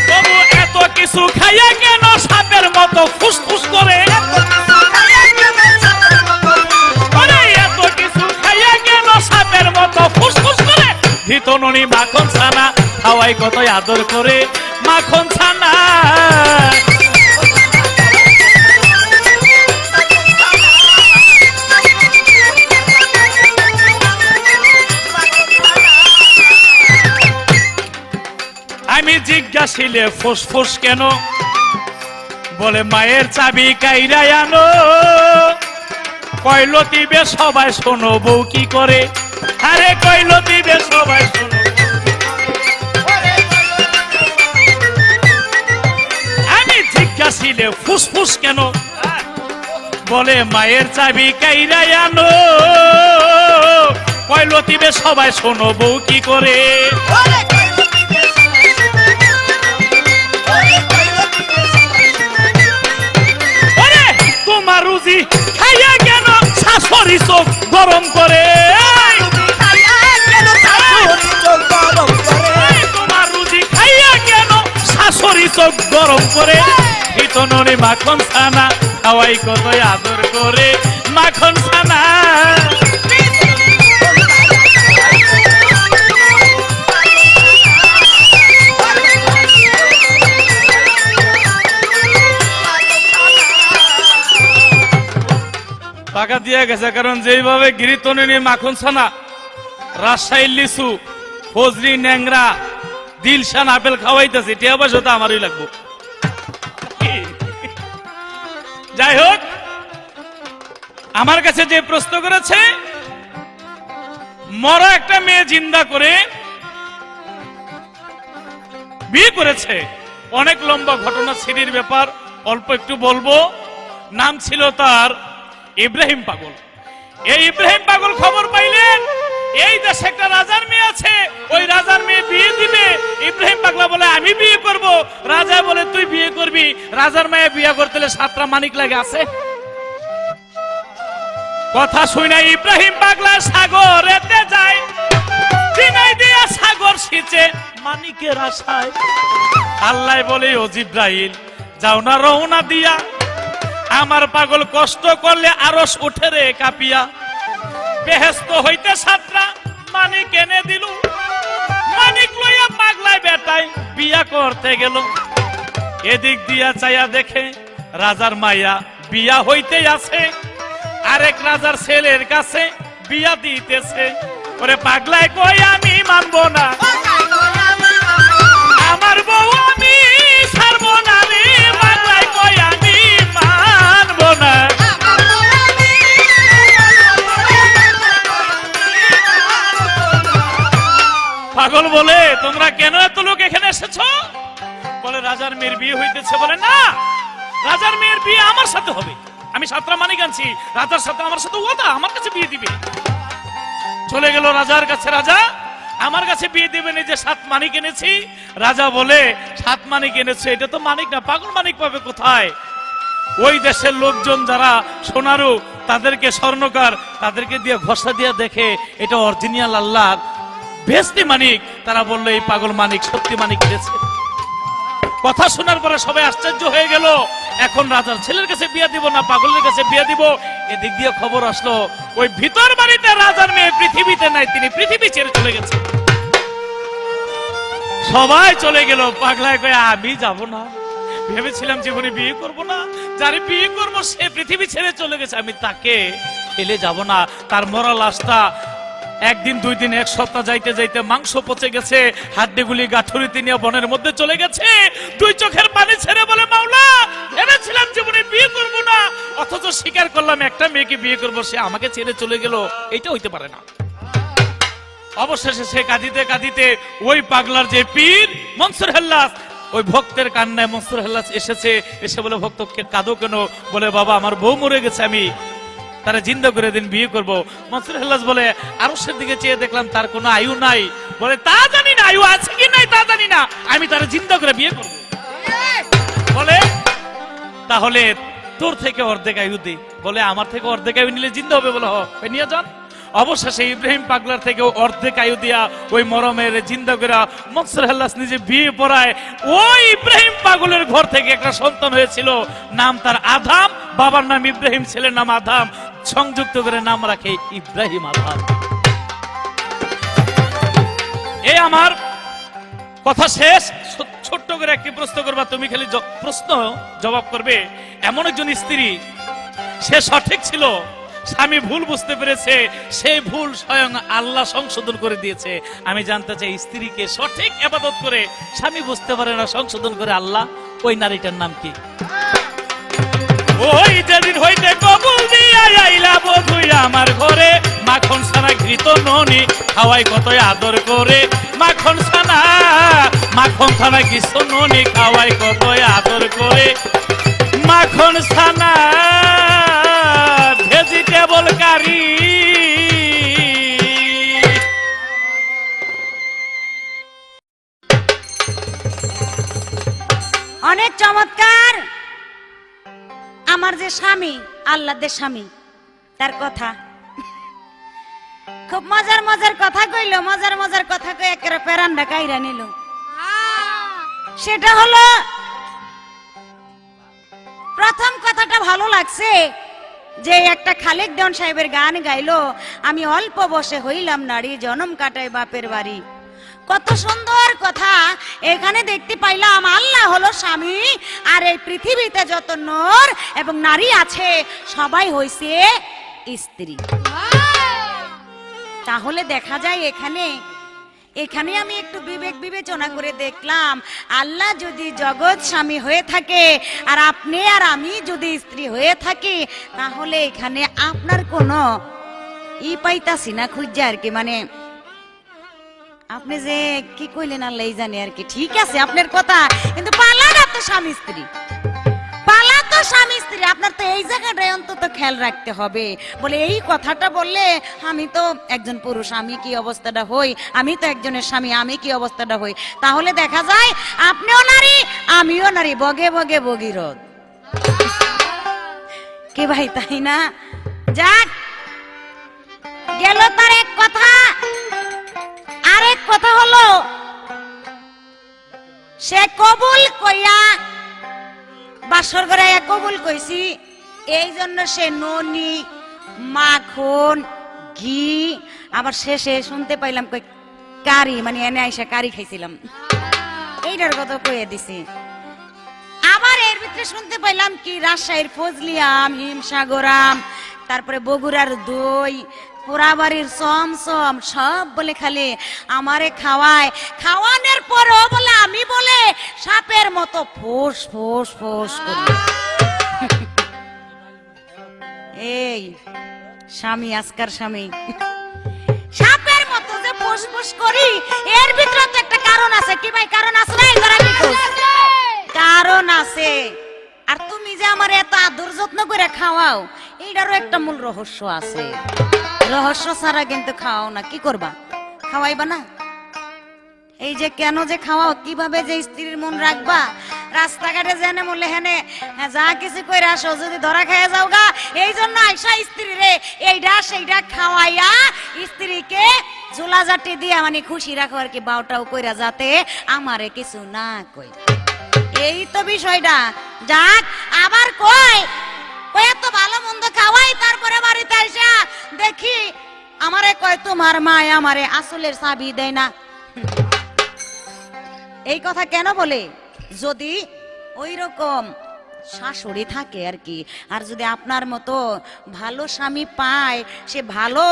তবু এত কিছু খাইয়া কেন সাপের মতো ফুসফুস করে, ওরে এত কিছু খাইয়া কেন সাপের মতো ফুসফুস করে, ভিতননি মাখন ছানা খাওয়াই কত আদর করে, মাখন ছানা। আমি জিজ্ঞাসিলে ফুসফুস কেন, বলে মায়ের চাবি কাইরাই আনো, কইলো দিবে সবাই শোনো বউ কি করে, আরে কইলো দিবে সবাই শোনো। আমি জিজ্ঞাসিলে ফুসফুস কেন, বলে মায়ের চাবি কাইরাই আনো, কয় লতিবে সবাই শোনো বউ কি করে। ওরে কইলো দিবে সবাই ওরে কইলো দিবে সবাই ওরে তোমার রুজি খাইয়া কেন শাশুড়ি চোখ গরম করে। তুমি খাইয়া কেন শাশুড়ি চোখ গরম করে। তোমার রুজি খাইয়া কেন শাশুড়ি চোখ গরম করে। ভিতনরে মাখন ছানা খাওয়াই কত আদর করে। মাখন ছানা টাকা দিয়ে গেছে, কারণ যেইভাবে গিরিতনে মাখন ছানা, রাজশাহীর লিচু, ফজলি, ন্যাংরা, দিলশান আপেল খাওয়াইতেছে, টিয়া পয়সা তো আমারই লাগবো। যাই হোক, আমার কাছে যে প্রশ্ন করেছে, মরা একটা মেয়ে জিন্দা করে বিয়ে করেছে। অনেক লম্বা ঘটনা, সিঁড়ির ব্যাপার, অল্প একটু বলবো। নাম ছিল তার ইব্রাহিম পাগল। এই ইব্রাহিম পাগল খবর পাইলেন এই দেশে একটা রাজার মেয়ে আছে, ওই রাজার মেয়ে বিয়ে দিবে। ইব্রাহিম পাগলা বলে আমি বিয়ে করব। রাজা বলে তুই বিয়ে করবি। রাজার মেয়ে বিয়ে করতে 7টা মানিক লাগে আছে। কথা শুনে ইব্রাহিম পাগলা সাগরেতে যায়, চিনাই দিয়া সাগর সিঁচে মানিকের আশায়। আল্লাহ বলে ও জিব্রাইল যাও না রওনা দিয়া, আমার পাগল কষ্ট করলে আরশ উঠে রে কাঁপিয়া। বেহেস্ত হইতে 7টা মানিক এনে দিল। মানিক লইয়া পাগলায় বেটায় বিয়া করতে গেল। এদিক দিয়া চাইয়া দেখে রাজার মাইয়া বিয়া হইতে আছে, আরেক রাজার ছেলের কাছে বিয়া দিতেছে। ওরে পাগলায় কই আমি মানবো না, আমার বউ আমি ছাড়বো না রে। পাগলায় কই আমি মানবো না। পাগল বলে তোমরা কেন এত লোক এখানে এসেছো? বলে রাজার মেয়ের বিয়ে হইতেছে। বলে না, রাজার মেয়ের বিয়ে আমার সাথে হবে। আমি 7টা মানিক আনছি, রাজার সাথে আমার সাথে ওটা আমার কাছে বিয়ে দিবে। চলে গেল রাজার কাছে। রাজা আমার কাছে বিয়ে দিবেন, এই যে 7 মানিক এনেছি। রাজা বলে 7 মানিক এনেছে, এটা তো মানিক না, পাগল মানিক পাবে কোথায়? ওই দেশের লোকজন যারা সোনারু, তাদেরকে স্বর্ণকার, তাদেরকে দিয়ে ঘষা দিয়ে দেখে এটা অরিজিনাল আল্লাহর বেস্তি মানিক। তারা বললো এই পাগল মানিক সত্যি মানিক এনেছে। কথা শোনার পরে সবাই আশ্চর্য হয়ে গেল। এখন রাজার ছেলের কাছে বিয়ে দিব না পাগলের কাছে বিয়ে দিব? এদিক দিয়ে খবর আসলো ওই ভিতর বাড়িতে রাজার মেয়ে পৃথিবীতে নাই, তিনি পৃথিবী ছেড়ে চলে গেছে। সবাই চলে গেল। পাগলায় কয়ে আমি যাব না, ভেবেছিলাম জীবনে বিয়ে করব না, যারে বিয়ে করব সে পৃথিবী ছেড়ে চলে গেছে, আমি তাকে ফেলে যাব না। তার মরা লাশটা 1 দিন 2 দিন 1 সপ্তাহ যাইতে যাইতে মাংস পচে গেছে, হাড্ডিগুলি গাঠুরিতে নিয়ে বনের মধ্যে চলে গেছে। 2 চোখের পানি ছেড়ে বলে মাওলা ভেবেছিলাম জীবনে বিয়ে করব না, অথচ স্বীকার করলাম একটা মেয়েকে বিয়ে করব, সে আমাকে ছেড়ে চলে গেল। এটা হইতে পারে না। অবশেষে সে কাঁদিতে কাঁদিতে ওই পাগলার যে পীর মনসুর হেল্লাস, ওই ভক্তের কান্নায় মনসুর হেল্লাস এসেছে। এসে বলে ভক্তকে কাঁদো কেন? বলে বাবা আমার বউ মরে গেছে, আমি তারা জিন্দা করে দিন, বিয়ে করব। মনসুর হেল্লাস বলে আরশের দিকে চেয়ে দেখলাম তার কোনো আয়ু নাই। বলে তা জানি না, আয়ু আছে কি নাই তা জানি না, আমি তারা জিন্দা করে বিয়ে করব। বলে তাহলে তোর থেকে অর্ধেক আয়ু দে। বলে আমার থেকে অর্ধেক আয়ু নিলে জিন্দা হবে। বলে হ নিয়ে যান। অবশেষে ইব্রাহিম পাগলার থেকে অর্ধেক আয়ু দিয়া ওই মরমের জিন্দা করে মনসুর হেল্লাস নিজে বিয়ে পড়ায়। ওই ইব্রাহিম পাগলের ঘর থেকে একটা সন্তান হয়েছিল, নাম তার আদাম। বাবার নাম ইব্রাহিম, ছেলের নাম আদাম, সংযুক্ত করে নাম রাখে ইব্রাহিম আদাম। এই আমার কথা শেষ। ছোট্ট করে একটি প্রশ্ন করবা, তুমি খালি প্রশ্ন জবাব করবে। এমন একজন স্ত্রী, সে সঠিক ছিল, স্বামী ভুল বুঝতে পেরেছে, সেই ভুল স্বয়ং আল্লাহ সংশোধন করে দিয়েছে। আমি জানতে চাই স্ত্রীকে সঠিক ইবাদত করে স্বামী বুঝতে পারে না, সংশোধন করে আল্লাহ, ওই নারীটার নাম কি? ওই যেদিন হইতে কবুল দিয়া আইলা বধূ আমার ঘরে, মাখন ছানা ঘৃত ননি খাওয়াই কত আদর করে। মাখন ছানা ঘৃত ননি খাওয়াই কত আদর করে। মাখন ছানা ভেজিটেবল কারি অনেক চমৎকার আমার যে স্বামী আল্লাহদের স্বামী তার কথা খুব মজার মজার কথা কইলো, মজার মজার কথা কই একেবারে পেরান্ডা কাইরা নিল। সেটা হলো প্রথম কথাটা ভালো লাগছে যে একটা খালেক দেওয়ান সাহেবের গান গাইলো, আমি অল্প বসে হইলাম নারী জনম কাটাই বাপের বাড়ি। কত সুন্দর কথা এখানে দেখতে পাইলাম। আল্লাহ হলো স্বামী আর এই পৃথিবীতে যত নর এবং নারী আছে সবাই হইছে স্ত্রী। তাহলে দেখা যায় এখানে আমি একটু বিবেক বিবেচনা করে দেখলাম, আল্লাহ যদি জগৎ স্বামী হয়ে থাকে আর আপনি আর আমি যদি স্ত্রী হয়ে থাকি, তাহলে এখানে আপনার কোনো পাইতাছি না খুঁজছে আর কি, মানে আপনি যে কি কইলেন আল্লাহ জানে আর কি। ঠিক আছে আপনার কথা, কিন্তু পালাটা তো স্বামী স্ত্রী, পালা তো স্বামী স্ত্রী, আপনার তো এই জায়গাটায় অন্তত খেয়াল রাখতে হবে। বলে এই কথাটা বললে আমি তো একজন পুরুষ, আমি কি অবস্থাটা হই, আমি তো একজনের স্বামী, আমি কি অবস্থাটা হই। তাহলে দেখা যায় আপনিও নারী আমিও নারী, বগে বগে ভগীরথ কি ভাই, তাই না? যাক গেল তার এক কথা। আরেক কথা হলো সে কবুল কইয়া বাসর ঘরে কবুল কইছি, এই জন্য সে ননি মাখন ঘি আবার শেষে শুনতে পাইলাম কই কারি, মানে এনে আইসা কারি খাইছিলাম, এইটার কথা কইয়া দিছি। আবার এর ভিতরে শুনতে পাইলাম কি রাজশাহীর ফজলি আম, হিমসাগর আম, তারপরে বগুড়ার দই, পোড়াবাড়ির চমচম সব বলে খালি আমারে খাওয়ায়। খাওয়ানোর পরও বলে আমি বলে সাপের মতো ফোস ফোস ফোস করি। এই স্বামী আজকার স্বামী সাপের মতো যে ফোস ফোস করি, এর ভিতরে তো একটা কারণ আছে। কি ভাই কারণ আছে না? কারণ আছে। আর তুমি যে আমার এত আদর যত্ন করে খাওয়াও, এইটারও একটা মূল রহস্য আছে। রহস্য ছাড়া কিন্তু খাওয়াও না, কি করবা? খাওয়াইবা না। এই যে কেন যে খাওয়াও, কিভাবে যে স্ত্রীর মন রাখবা, রাস্তাঘাটে জেনে মূল্যে হেনে যা কিছু করে আসো, যদি ধরা খেয়ে যাও গা, এই জন্য আইসা স্ত্রী রে এইটা সেইটা খাওয়াইয়া স্ত্রীকে ঝোলাঝাটি দিয়া মানে খুশি রাখো আর কি, বাউটাও কইরা যাতে আমারে কিছু না কই। এই তো বিষয়টা। যাক আবার কয় এত ভালো মন্দ খাওয়াই, তারপরে বাড়িতে আইসা দেখি আমারে কয় তোমার মা আমারে আসলের চাবি দেয় না। এই কথা কেন বলে? যদি ওই রকম শাশুড়ি থাকে আর কি, আর যদি আপনার মতো ভালো স্বামী পায়, সে ভালো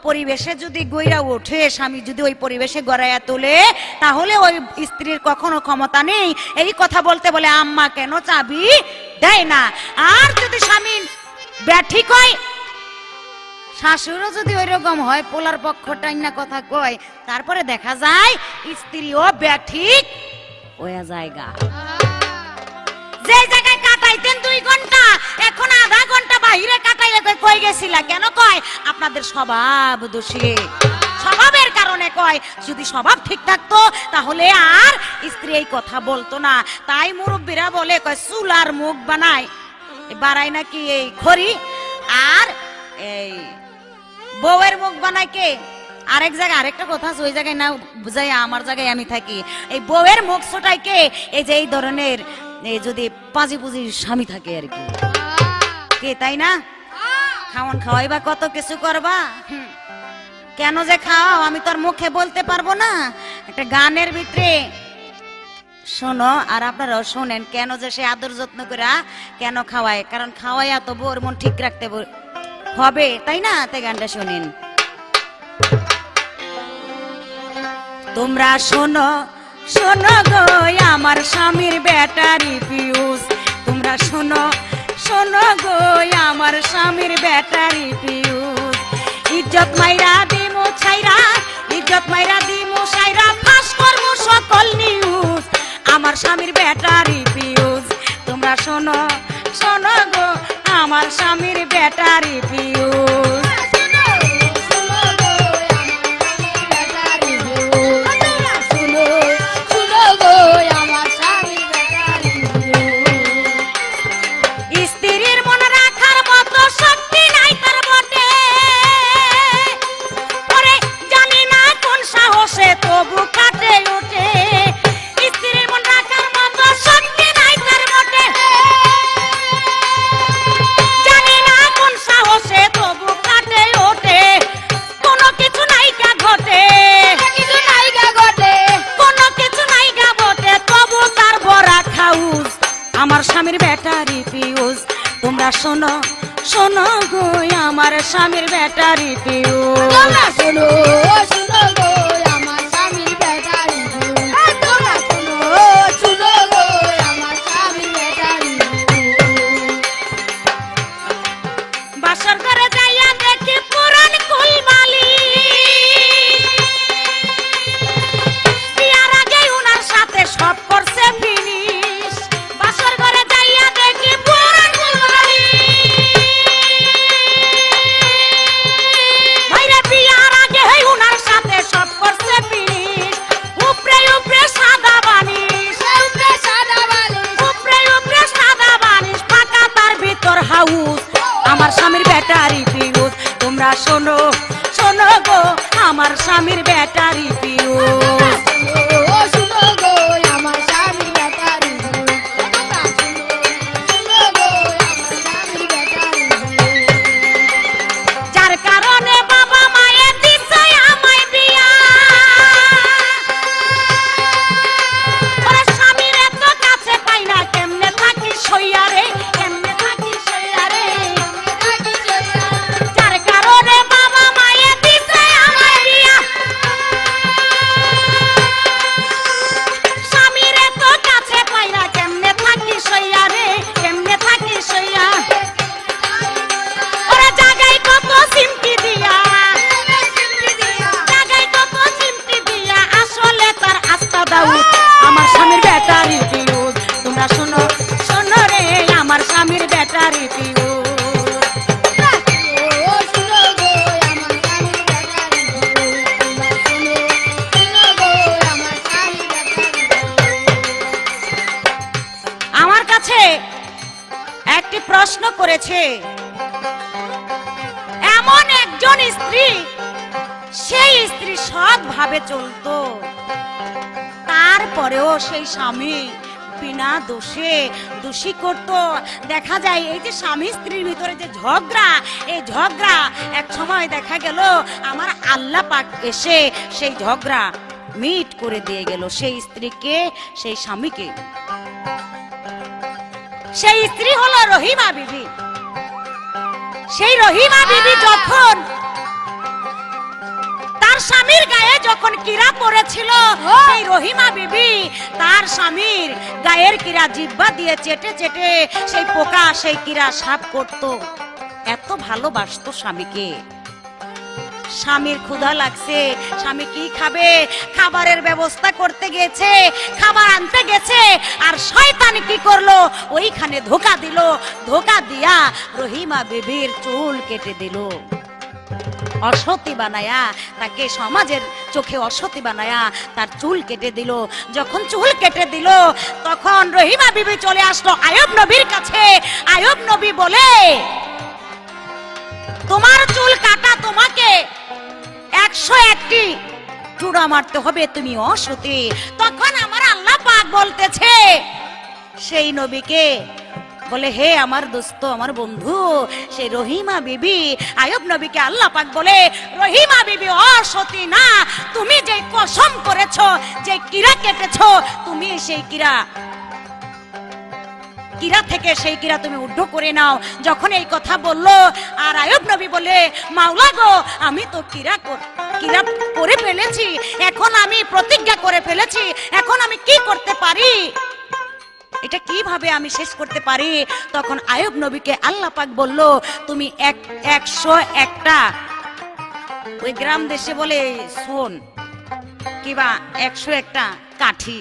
পরিবেশে যদি গইরা ওঠে, স্বামী যদি ওই পরিবেশে গড়াইয়া তোলে, তাহলে ওই স্ত্রীর কখনো ক্ষমতা নেই এই কথা বলতে বলে আম্মা কেন চাবি দেয় না। আর যদি স্বামী ব্যাঠিক হয়, শাশুড়ও যদি ওই রকম হয়, পোলার পক্ষটাই না কথা কয়, তারপরে দেখা যায় স্ত্রীও ব্যাঠিক হয়ে জায়গা। যে জায়গায় কাটাইতেন 2 ঘন্টা, এখন আধা ঘন্টা বাহিরে কাটাইলে কই গেছিলা কেন? কয় আপনাদের স্বভাব দোষী, স্বভাবের কারণে কয়। যদি স্বভাব ঠিক থাকতো তাহলে আর স্ত্রী এই কথা বলতো না। তাই মুরব্বীরা বলে কয় চুলার মুখ বানায় বাড়ায় নাকি এই খড়ি, আর এই বউয়ের মুখ বানায় কে? আরেক জায়গায় আরেকটা কথা আছে, ওই জায়গায় না বুঝাই আমার জায়গায় আমি থাকি। এই বউয়ের মুখ ছোটায় কে? এই যে এই ধরনের যদি পাজি পুজি স্বামী থাকে আর কি, কে তাই না? খাওয়ান খাওয়াইবা, কত কিছু করবা, কেন যে খাওয়াও আমি তো আর মুখে বলতে পারবো না। একটা গানের ভিতরে শোনো, আর আপনারাও শোনেন কেন যে সে আদর যত্ন করে কেন খাওয়ায়। কারণ খাওয়াইয়া তো বউর মন ঠিক রাখতে হবে, তাই না? তাই গানটা শোনেন। তোমরা শোনো শোনো গো আমার স্বামীর ব্যাটারি ফিউজ, তোমরা শোনো শোনো গো আমার স্বামীর ব্যাটারি ফিউজ। ইজ্জত মাইরা দিমু ছাইরা, ইজ্জত মাইরা দিমু ছাইরা, ফাঁস করমু সকল নিউজ। আমার স্বামীর ব্যাটারি ফিউজ, তোমরা শোনো শোনো গো আমার স্বামীর ব্যাটারি ফিউজ। তবু কাটে ওঠে স্ত্রীর মন রাখার মতো শক্তি নাই তার মোটে জানি না কোন সাহসে তবু কাটে ওঠে কোনো কিছু নাই গা ঘটে কিছু নাই গা ঘটে কোনো কিছু নাই গা বটে তবু তার বড়া খাউস আমার স্বামীর ব্যাটারি পিউস তোমরা শোনো শোনো গো আমার স্বামীর ব্যাটারি পিউস তোমরা শোনো শোনো গো আমার স্বামীর ব্যাটারি তোমরা শোনো শোনো গো আমার স্বামীর ব্যাটারি বাসর ঘরে যাইয়া দেখি পুরান কুলবালি বিয়ার আগে উনার সাথে সব করছে ফিনিশ বাসর ঘরে যাইয়া দেখি পুরান কুলবালি ভাইরে বিয়ার আগে উনার সাথে সব করছে ফিনিশ উপরে উপরে সাদা বানিশ উপরে সাদা বালিশ উপরে উপরে সাদা বানিশ ফাঁকা তার ভিতর হাউস আমার স্বামীর ব্যাটারি পিউস তোমরা শোনো শোনো গো আমার স্বামীর ব্যাটারি পিউস শোনো গো আমার স্বামীর ব্যাটারি তোমরা শোনো গো আমার স্বামীর ব্যাটারি যার কারণে বাবা মায়ে দিছে আমায় বিয়া ওরে স্বামীর এত কাছে পাই না কেমনে থাকি সইয়া রে কেমনে থাকি সইয়া রে যার কারণে বাবা মায়ে দিছে আমায় বিয়া স্বামীর এত কাছে পাই না কেমনে থাকি সইয়া রে কেমনে থাকি সইয়া ওরে জাগাই কত সিমটি দিয়া জাগাই কত সিমটি দিয়া আসলে তার আস্থা দাও আমার স্বামীর ব্যাটারি পিউস তোমরা শোনো শোনো রে আমার স্বামীর ব্যাটারি পিউস শোনো গো আমার স্বামীর ব্যাটারি তোমরা শোনো গো আমার স্বামীর ব্যাটারি আমার কাছে একটি প্রশ্ন করেছে এমন একজন স্ত্রী সেই স্ত্রী সৎভাবে চলতো তারপরেও সেই স্বামী বিনা দোষে দোষী করত দেখা যায় এই যে স্বামী স্ত্রীর ভিতরে যে ঝগড়া এই ঝগড়া এক সময় দেখা গেল আমার আল্লাহ পাক এসে সেই ঝগড়া মিট করে দিয়ে গেল সেই স্ত্রীকে সেই স্বামীকে সেই স্ত্রী হলো রহিমা বিবি সেই রহিমা বিবি যখন তার স্বামীর গায়ে যখন কিরা পড়েছিল সেই রহিমা বিবি তার স্বামীর গায়ের কিরা জিহ্বা দিয়ে চেটে চেটে সেই পোকা সেই কিরা সাফ করত এত ভালোবাসতো স্বামীকে স্বামীর ক্ষুধা লাগছে স্বামী কি খাবে খাবারের ব্যবস্থা করতে গেছে খাবার আনতে গেছে আর শয়তান কি করলো ওইখানে ধোঁকা দিল ধোঁকা দিয়া রহিমা বিবির চুল কেটে দিল অসতী বানায়া তাকে সমাজের চোখে অসতী বানায়া তার চুল কেটে দিল যখন চুল কেটে দিল তখন রহিমা বিবি চলে আসলো আয়ুব নবীর কাছে আয়ুব নবী বলে তোমার চুল কাটা তোমাকে 101টি চূড়া মারতে হবে তুমি অসতী তখন আমার আল্লাহ পাক বলতেছে সেই নবীকে বলে হে আমার দোস্ত আমার বন্ধু সেই রহিমা বিবি আয়ুব নবীকে আল্লাহ পাক বলে রহিমা বিবি অসতী না তুমি যে কসম করেছো যে কিরা কেটেছো তুমি সেই কিরা থেকে সেই কিরা তুমি উদ্ধ করে নাও যখন এই কথা বললো আর আয়ুব নবী বলে মাওলা গো আমি তো কিরা করে ফেলেছি এখন আমি প্রতিজ্ঞা করে ফেলেছি এখন আমি কি করতে পারি এটা কিভাবে আমি শেষ করতে পারি তখন আয়ুব নবীকে আল্লাহ পাক বলল তুমি 101টা ওই গ্রাম দেশে বলে শোন কিবা 101টা কাঠি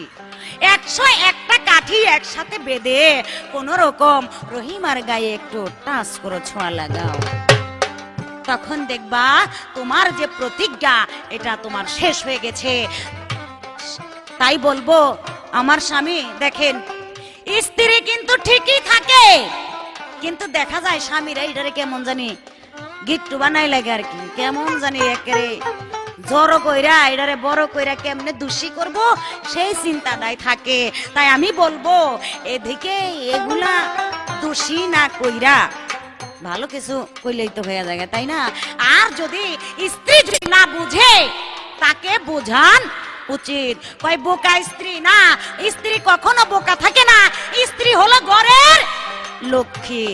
101টা কাঠি একসাথে বেঁধে কোন রকম রহিমার গায়ে একটু টাচ করে ছোঁয়া লাগাও তখন দেখবা তোমার যে প্রতিজ্ঞা এটা তোমার শেষ হয়ে গেছে তাই বলবো আমার স্বামী দেখেন স্ত্রী কিন্তু ঠিকই থাকে কিন্তু দেখা যায় স্বামীরা এটারে কেমন জানি গিট্টু বানাই লাগে আর কি কেমন জানি একেবারে জড়ো কইরা এটারে বড় কইরা কেমনে দোষী করব সেই চিন্তাটাই থাকে। তাই আমি বলবো এদিকে এগুলা দোষী না কইরা ভালো কিছু কইলেই তো হয়ে যায়, তাই না? আর যদি স্ত্রী যদি না বুঝে তাকে বোঝান উচিত। কয় বোকা স্ত্রী না, স্ত্রী কখনো বোকা থাকে না, স্ত্রী হলো ঘরের লক্ষ্মী।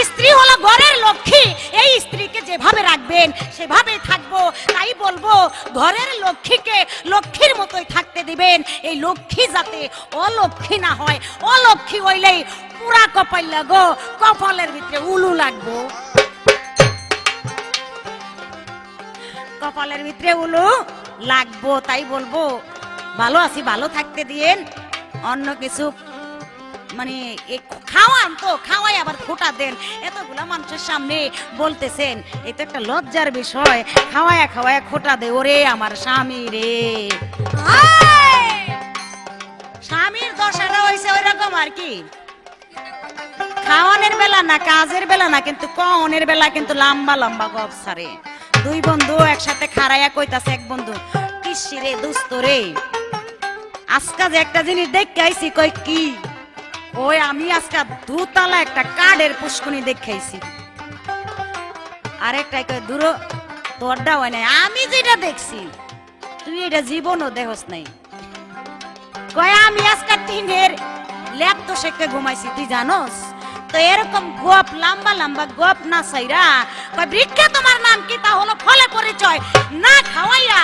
স্ত্রী হলো ঘরের লক্ষ্মী, এই স্ত্রীকে যেভাবে রাখবেন সেভাবেই থাকবো। তাই বলবো ঘরের লক্ষ্মীকে লক্ষ্মীর মতোই থাকতে দিবেন, এই লক্ষ্মী যাতে অলক্ষ্মী না হয়। অলক্ষ্মী হইলেই পুরা কপাল লাগো, কপালের ভিতরে উলু লাগবো, কপালের ভিতরে উলু লাগবো। তাই বলবো ভালো আছি ভালো থাকতে দিয়েন, অন্য কিছু মানে খাওয়ান তো খাওয়াই আবার খোটা দেন। এতগুলা মানুষের সামনে বলতেছেন, এটা একটা লজ্জার বিষয়। খাওয়ায়া খাওয়ায়া খোটা দে, ওরে আমার স্বামী রে। স্বামীর দশাটা হয়েছে ওই রকম আর কি, খাওয়ানোর বেলা না কাজের বেলা না, কিন্তু কনের বেলা কিন্তু লম্বা লম্বা গপ সারে। দুই বন্ধু একসাথে খাড়াইয়া কইতাছে এক বন্ধু, কিসি রে দোস্ত রে, আজকে যে একটা জিনিস দেখে আইছি। কই কি? ওই আমি আজকে দুতলা একটা কাঠের পুষ্কুনি দেখাইছি। আরেকটাই কই দূর তোরটা হয় নাই, আমি যেটা দেখছি তুই এটা জীবনও দেখস নাই। কয় আমি আজকে টিনের ল্যাপ তো শেখে ঘুমাইছি, তুই জানোস? তো এরকম গোপ লম্বা লম্বা গোপ না সাইরা কয় বৃক্ষা তোমার নাম কি? তা হলো ফলে পরিচয়। না খাওয়াইয়া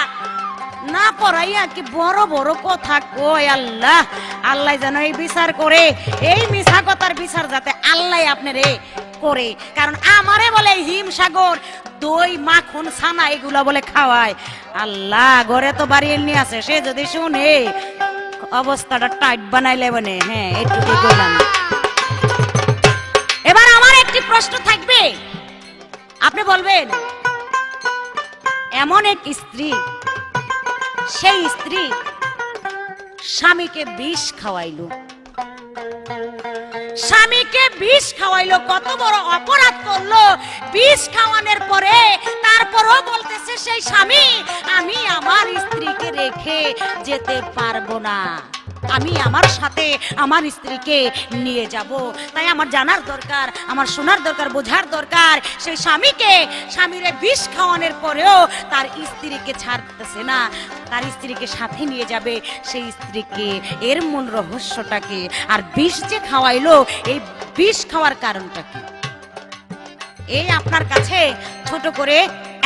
না পড়াইয়া কি বড় বড় কথা কই। আল্লাহ আল্লাহ যেন এই বিচার করে, এই মিছা কথার বিচার যাতে আল্লাহ আপনারে করে। কারণ আমারে বলে হিমসাগর দই মাখন ছানা এগুলা বলে খাওয়ায়। আল্লাহ ঘরে তো বাড়ি এমনি আছে, সে যদি শুনে অবস্থাটা টাইট বানাইলে বনে। হ্যাঁ এইটুকুই বললাম। এবার আমার একটি প্রশ্ন থাকবে, আপনি বলবেন এমন এক স্ত্রী, সেই স্ত্রী স্বামীকে বিষ খাওয়াইলো, স্বামীকে বিষ খাওয়াইলো, কত বড় অপরাধ করলো। বিষ খাওয়ানোর পরে তারপরও বলতেছে সেই স্বামী, আমি আমার স্ত্রীকে রেখে যেতে পারবো না, আমি আমার সাথে আমার স্ত্রীকে নিয়ে যাব। তাই আমার জানার দরকার, আমার শোনার দরকার, বোঝার দরকার। সেই স্বামীকে স্বামীরে বিষ খাওয়ানোর পরেও তার স্ত্রীকে ছাড়তেছে না, তার স্ত্রীকে সাথে নিয়ে যাবে। সেই স্ত্রীকে এর মূল রহস্যটা কি? আর বিষ যে খাওয়াইলো, এই বিষ খাওয়ার কারণটা কি? এই আপনার কাছে ছোট করে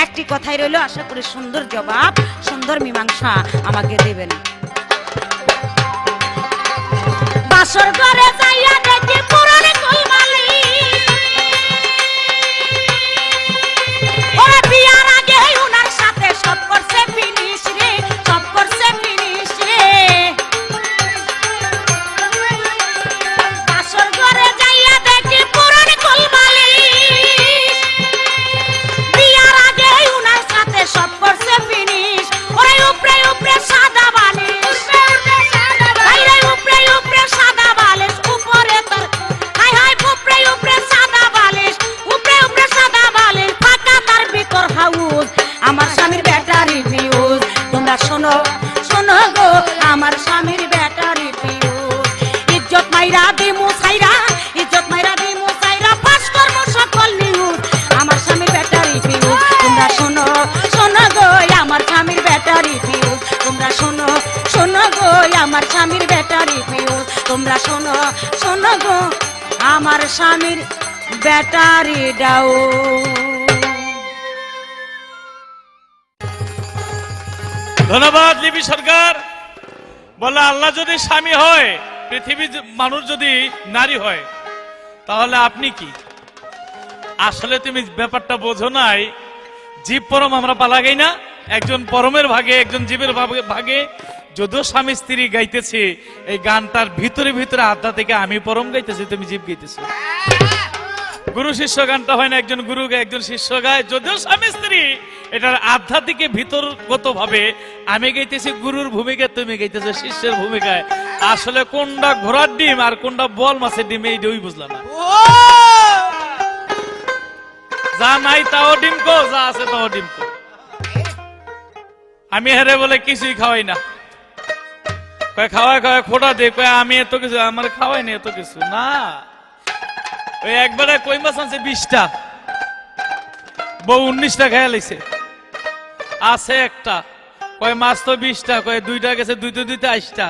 একটি কথাই রইল, আশা করি সুন্দর জবাব, সুন্দর মীমাংসা আমাকে দেবেন। বাসর ঘরে যাইয়া দেখি পুরানে কলমালি, ওরে বিয়ার আগে উনার সাথে সব করছে ফিনিশ রে, সব করছে ফিনিশ রে। বাসর ঘরে যাইয়া দেখি পুরানে কলমালি, বিয়ার আগে উনার সাথে সব করছে ফিনিশ। ওরে উপরে উপরে সাদা বালিশ, বাইরে উপরে উপরে সাদা বালিশ, উপরে তোর হাই হাই উপরে উপরে সাদা বালিশ, উপরে উপরে সাদা বালিশ, ফাঁকা তার ভিতর হাউস। আমার স্বামীর ব্যাটারি ফিউজ, তোমরা শোনো শোনো গো আমার স্বামীর ব্যাটারি ফিউজ। ইজ্জত মাইরা দিমু সাইরা, ইজ্জত মাইরা দিমু সাইরা, পাস করব সকল নিউজ। আমার স্বামীর ব্যাটারি ফিউজ, তোমরা শোনো শোনো গো আমার স্বামীর ব্যাটারি ফিউজ। তোমরা শোনো শোনো গো আমার স্বামীর ব্যাটারি ফিউজ। তোমরা শোনো শোনো গো আমার স্বামীর ব্যাটারি ডাউন। ধন্যবাদ লিপি সরকার। বলে আল্লাহ যদি স্বামী হয়, পৃথিবীর মানুষ যদি নারী হয়, তাহলে আপনি কি? আসলে তুমি ব্যাপারটা বোঝো নাই। জীব পরম আমরা পালাগাই না, একজন পরমের ভাগে একজন জীবের ভাগে। যদিও স্বামী স্ত্রী গাইতেছে, এই গানটার ভিতরে ভিতরে আত্মা থেকে আমি পরম গাইতেছি, তুমি জীব গাইতেছো। গুরু শিষ্য গানটা হয় না, একজন গুরু গায় একজন শিষ্য গায়। যদিও স্বামী স্ত্রী, এটার আধ্যাত্মিক ভিতরগত ভাবে আমি গাইতেছি গুরুর ভূমিকা, তুমি গাইতেছো শিষ্যের ভূমিকায়। আসলে কোনটা ঘোড়ার ডিম আর কোনটা বল মাছের ডিম, এই দুই বুঝলাম না। যা নাই তাও ডিমকো, যা আছে তাও ডিমকো। আমি হেরে বলে কিছুই খাওয়াই না, কয় খাওয়ায় খাওয়ায় খোটা দে, কয় আমি এত কিছু আমার খাওয়াই না, এত কিছু না। ওই একবারে কই মাছ আনছে 20টা, বউ 19টা খেয়ে লাইছে, আছে একটা। কয় মাছ তো 20টা, কয় 2টা গেছে, 2তে 2তে 28টা,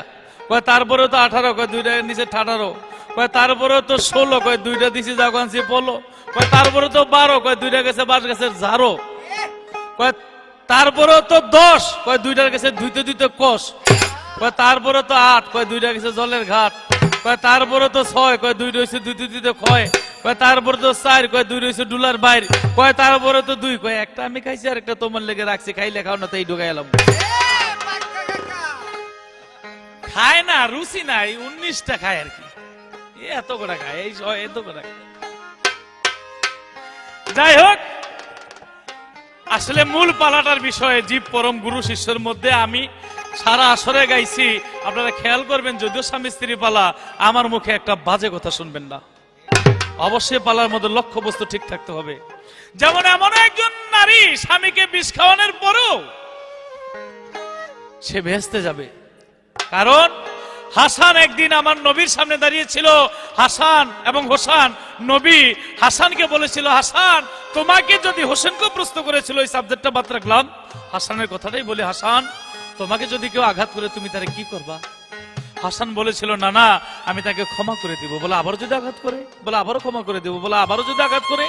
কয় তারপরে তো 18, কয় 2টা নিচে 18, কয় তারপরে তো 16, কয় 2টা দিছি যাও আনছি পলো, কয় তারপরে তো 12, কয় 2টা গেছে 12 গেছে ঝাড়ো, কয় তারপরে তো 10, কয় 2টার গেছে 2তে 2তে কোষ, কয় তারপরে তো 8, কয় 2টা গেছে জলের ঘাট, কয় তারপরে তো 6, কয় 2টা হইছে 2তে 2তে ক্ষয়, কয় তারপরে তো 4, কয় 2টা হইছে ডুলার বাইর, কয় তারপরে তো 2, কয় একটা আমি খাইছি আর একটা তোমার লেগে রাখছি, খাইলে খাও না তাই ঢুকাই এলাম। খায় না, রুচি নাই, 19টা খায় আর কি, এত করে খায়, এই এত করে খায়। যাই হোক, আসলে মূল পালাটার বিষয়ে জীব পরম গুরু শিষ্যের মধ্যে আমি সারা আসরে গাইছি। আপনারা খেয়াল করবেন, যদিও স্বামী স্ত্রী পালা, আমার মুখে একটা বাজে কথা শুনবেন না। অবশ্যই পালার মধ্যে লক্ষ্য বস্তু ঠিক থাকতে হবে। যেমন এমন একজন নারী স্বামীকে বিষ খাওয়ানোর পরেও সে বেহেশতে যাবে, কারণ হাসান একদিন আমার নবীর সামনে দাঁড়িয়েছিল। হাসান এবং হোসেন, নবী হাসানকে বলেছিল, হাসান তোমাকে যদি হোসেনকে প্রশ্ন করেছিল, এই সাবজেক্টটা বাদ রাখলাম, হাসানের কথাটাই বলি, হাসান তোমাকে যদি কেউ আঘাত করে তুমি তারে কি করবা? হাসান বলেছিল, না না আমি তাকে ক্ষমা করে দিব। বলে আবারও যদি আঘাত করে? বলে আবারও ক্ষমা করে দিব। বলে আবারও যদি আঘাত করে?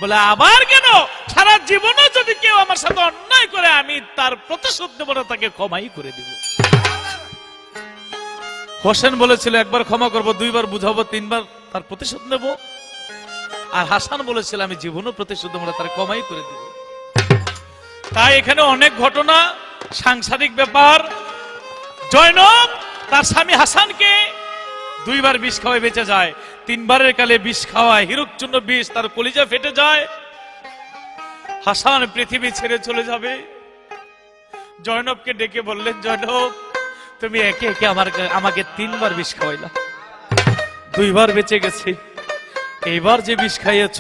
বলে আবার কেন? সারা জীবনে যদি কেউ আমার সাথে অন্যায় করে আমি তার প্রতিশোধ নেব না, তাকে ক্ষমাই করে দিব। হোসেন বলেছিল, একবার ক্ষমা করব, 2বার বুঝাবো, 3বার তার প্রতিশোধ নেব। আর হাসান বলেছিল, আমি জীবনও প্রতিশোধ নেব না, তার ক্ষমাই করে দিব। তাই এখানে অনেক ঘটনা, সাংসারিক ব্যাপার। জয়নব তার স্বামী হাসানকে 2বার বিষ খাওয়ায় বেঁচে যায়, 3বারের কালে বিষ খাওয়ায়, হিরকচূর্ণ বিষ, তার কলিজা ফেটে যায়। হাসান পৃথিবী ছেড়ে চলে যাবে। জয়নবকে ডেকে বললেন, জয়নব তুমি একে একে আমাকে 3বার বিষ খাওয়াইলা, 2বার বেঁচে গেছি, এইবার যে বিষ খাইয়েছ,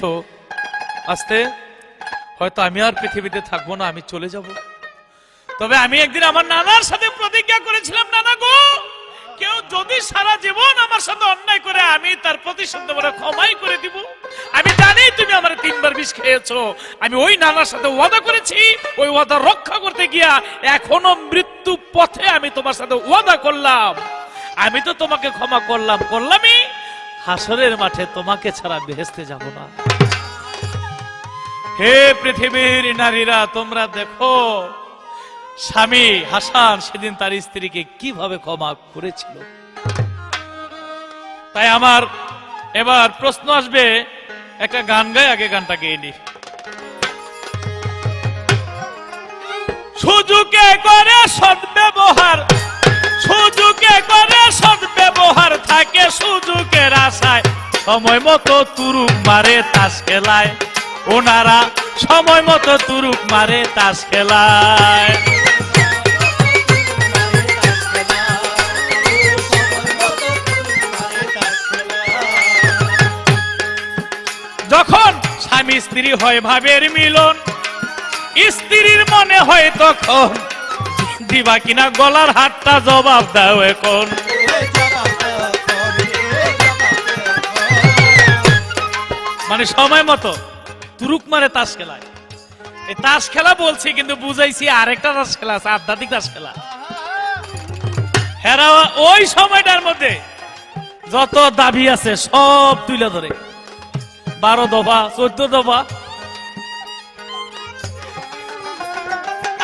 আস্তে হয়তো আমি আর পৃথিবীতে থাকবো না, আমি চলে যাব। তবে আমি একদিন আমার নানার সাথে প্রতিজ্ঞা করেছিলাম, নানা গো, কেউ যদি সারা জীবন আমার সাথে অন্যায় করে আমি তার প্রতিশোধ নেব না, ক্ষমাই করে দিব। আমি জানি তুমি আমার 3বার বিষ খেয়েছো। আমি ওই নানার সাথে ওয়াদা করেছি, ওই ওয়াদা রক্ষা করতে গিয়া এখনো মৃত্যু পথে আমি তোমার সাথে ওয়াদা করলাম, আমি তো তোমাকে ক্ষমা করলামই, হাসরের মাঠে তোমাকে ছাড়া বেহেশতে যাব না। হে পৃথিবীর নারীরা, তোমরা দেখো স্বামী হাসান সেদিন তার স্ত্রীকে কিভাবে ক্ষমা করেছিল। তাই আমার এবার প্রশ্ন আসবে, একটা গান গায়, আগে গানটা গেয়ে নি। সুযোগে করে সদ্ব্যবহার, সুযোগে করে সদ্ব্যবহার, থাকে সুযোগের আশায়, সময় মতো তুরুক মারে তাস খেলায়, ওনারা সময় মতো তুরুক মারে তাস খেলায়। যখন স্বামী স্ত্রী হয় ভাবের মিলন, স্ত্রীর মনে হয় তখন দিবা কিনা গলার হাতটা, জবাব দাও এখন। মানে সময় মতো তুরুক মারে তাস খেলায়। এই তাস খেলা বলছি কিন্তু বুঝাইছি আরেকটা তাস খেলা আছে, আধ্যাত্মিক তাস খেলা। হেরা ওই সময়টার মধ্যে যত দাবি আছে সব তুলে ধরে, 12 দফা 14 দফা।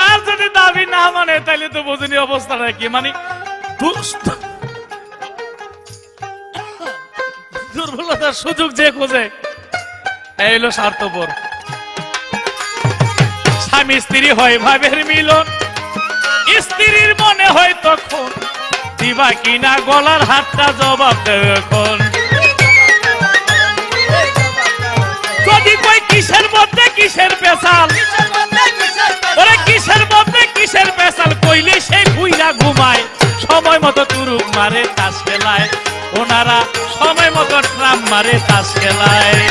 আর যদি দাবি না মানে তাহলে তো বোঝেনি অবস্থাটা কি, মানে দুর্বলতার সুযোগ যে খোঁজে, এই হলো স্বার্থপর। স্বামী স্ত্রী হয় ভাবের মিলন, স্ত্রীর মনে হয় তখন দিবা কিনা গলার হাতটা, জবাব দেও এখন। যদি কই কিসের মধ্যে কিসের পেশাল, ওরে কিসের মধ্যে কিসের পেশাল, কইলে সে ভুইরা ঘুমায়, সময় মতো তুরুক মারে তাস খেলায়, ওনারা সময় মতো ট্রাম মারে তাস খেলায়।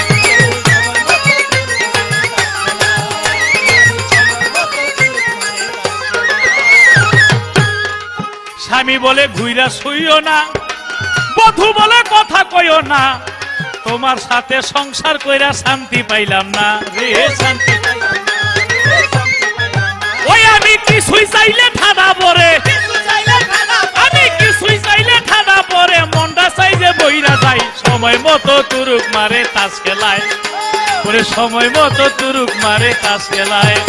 স্বামী বলে ঘুইরা শুইও না, বধূ বলে কথা কইও না, তোমার সাথে সংসার কইরা শান্তি পাইলাম না রে, শান্তি পাইলাম না। ওই আমি কিছুই চাইলে ঠাডা পরে, আমি কিছুই চাইলে ঠাডা পরে, মনটা চাই যে বইরা যাই, সময় মতো তুরুক মারে তাস খেলায়, ওরে সময় মতো তুরুক মারে তাস খেলায়।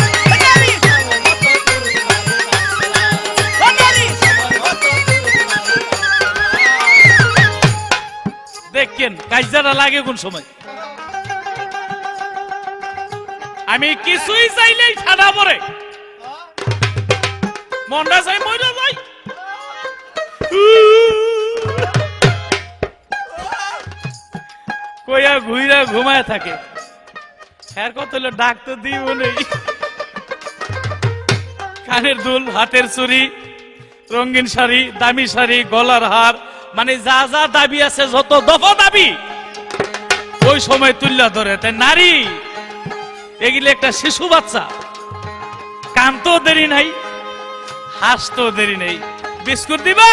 দেখেন কাইজারা লাগে কোন সময়। আমি কিছুই চাইলেই ঠাডা পরে, মনটা চাই মইরা যাই, কইয়া ঘুইরা ঘুমায় থাকে। এর কত হলো ডাক তো দিব নেই। কানের দুল, হাতের চুড়ি, রঙিন শাড়ি, দামি শাড়ি, গলার হার, মানে যা যা দাবি আছে, যত দফা দাবি ওই সময় তুল্লা ধরে। তাই নারী এগুলি একটা শিশু বাচ্চা, কানতেও দেরি নাই, হাসতেও দেরি নেই। বিস্কুট দিবা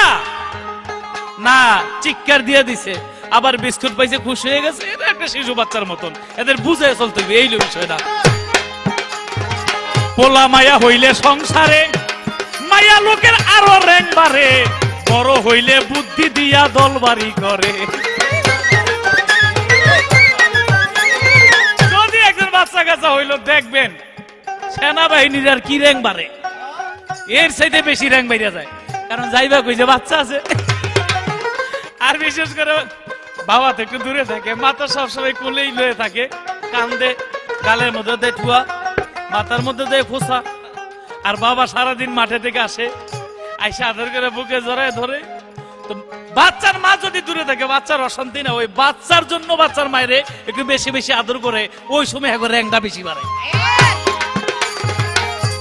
না, চিৎকার দিয়ে দিছে, আবার বিস্কুট পাইছে খুশি হয়ে গেছে। এটা একটা শিশু বাচ্চার মতন, এদের বুঝে চলতে হবে এই বিষয়টা। পোলা মায়া হইলে সংসারে, মায়া লোকের আরো র্যাং বাড়ে, বড় হইলে বুদ্ধি দিয়া দলবাড়ি করে। যদি একজন বাচ্চা কাচ্চা হইলো দেখবেন সেনাবাহিনীর আর কি র্যাং বাড়ে, এর চাইতে বেশি র্যাং বাইরে যায়। কারণ যাইবা কই যে বাচ্চা আছে। আর বিশেষ করে বাবা তো একটু দূরে থাকে, মাথা সবসময় কোলেই লয়ে থাকে, কান্দে, গালের মধ্যে দেয় ঠুয়া, মাথার মধ্যে দেয় খোসা। আর বাবা সারাদিন মাঠে থেকে আসে, আইসা আদর করে বুকে জড়ায় ধরে। তো বাচ্চার মা যদি দূরে থাকে, বাচ্চার অশান্তি না, ওই বাচ্চার জন্য বাচ্চার মায়েরে একটু বেশি বেশি আদর করে, ওই সময় এখন র্যাংটা বেশি বাড়ে।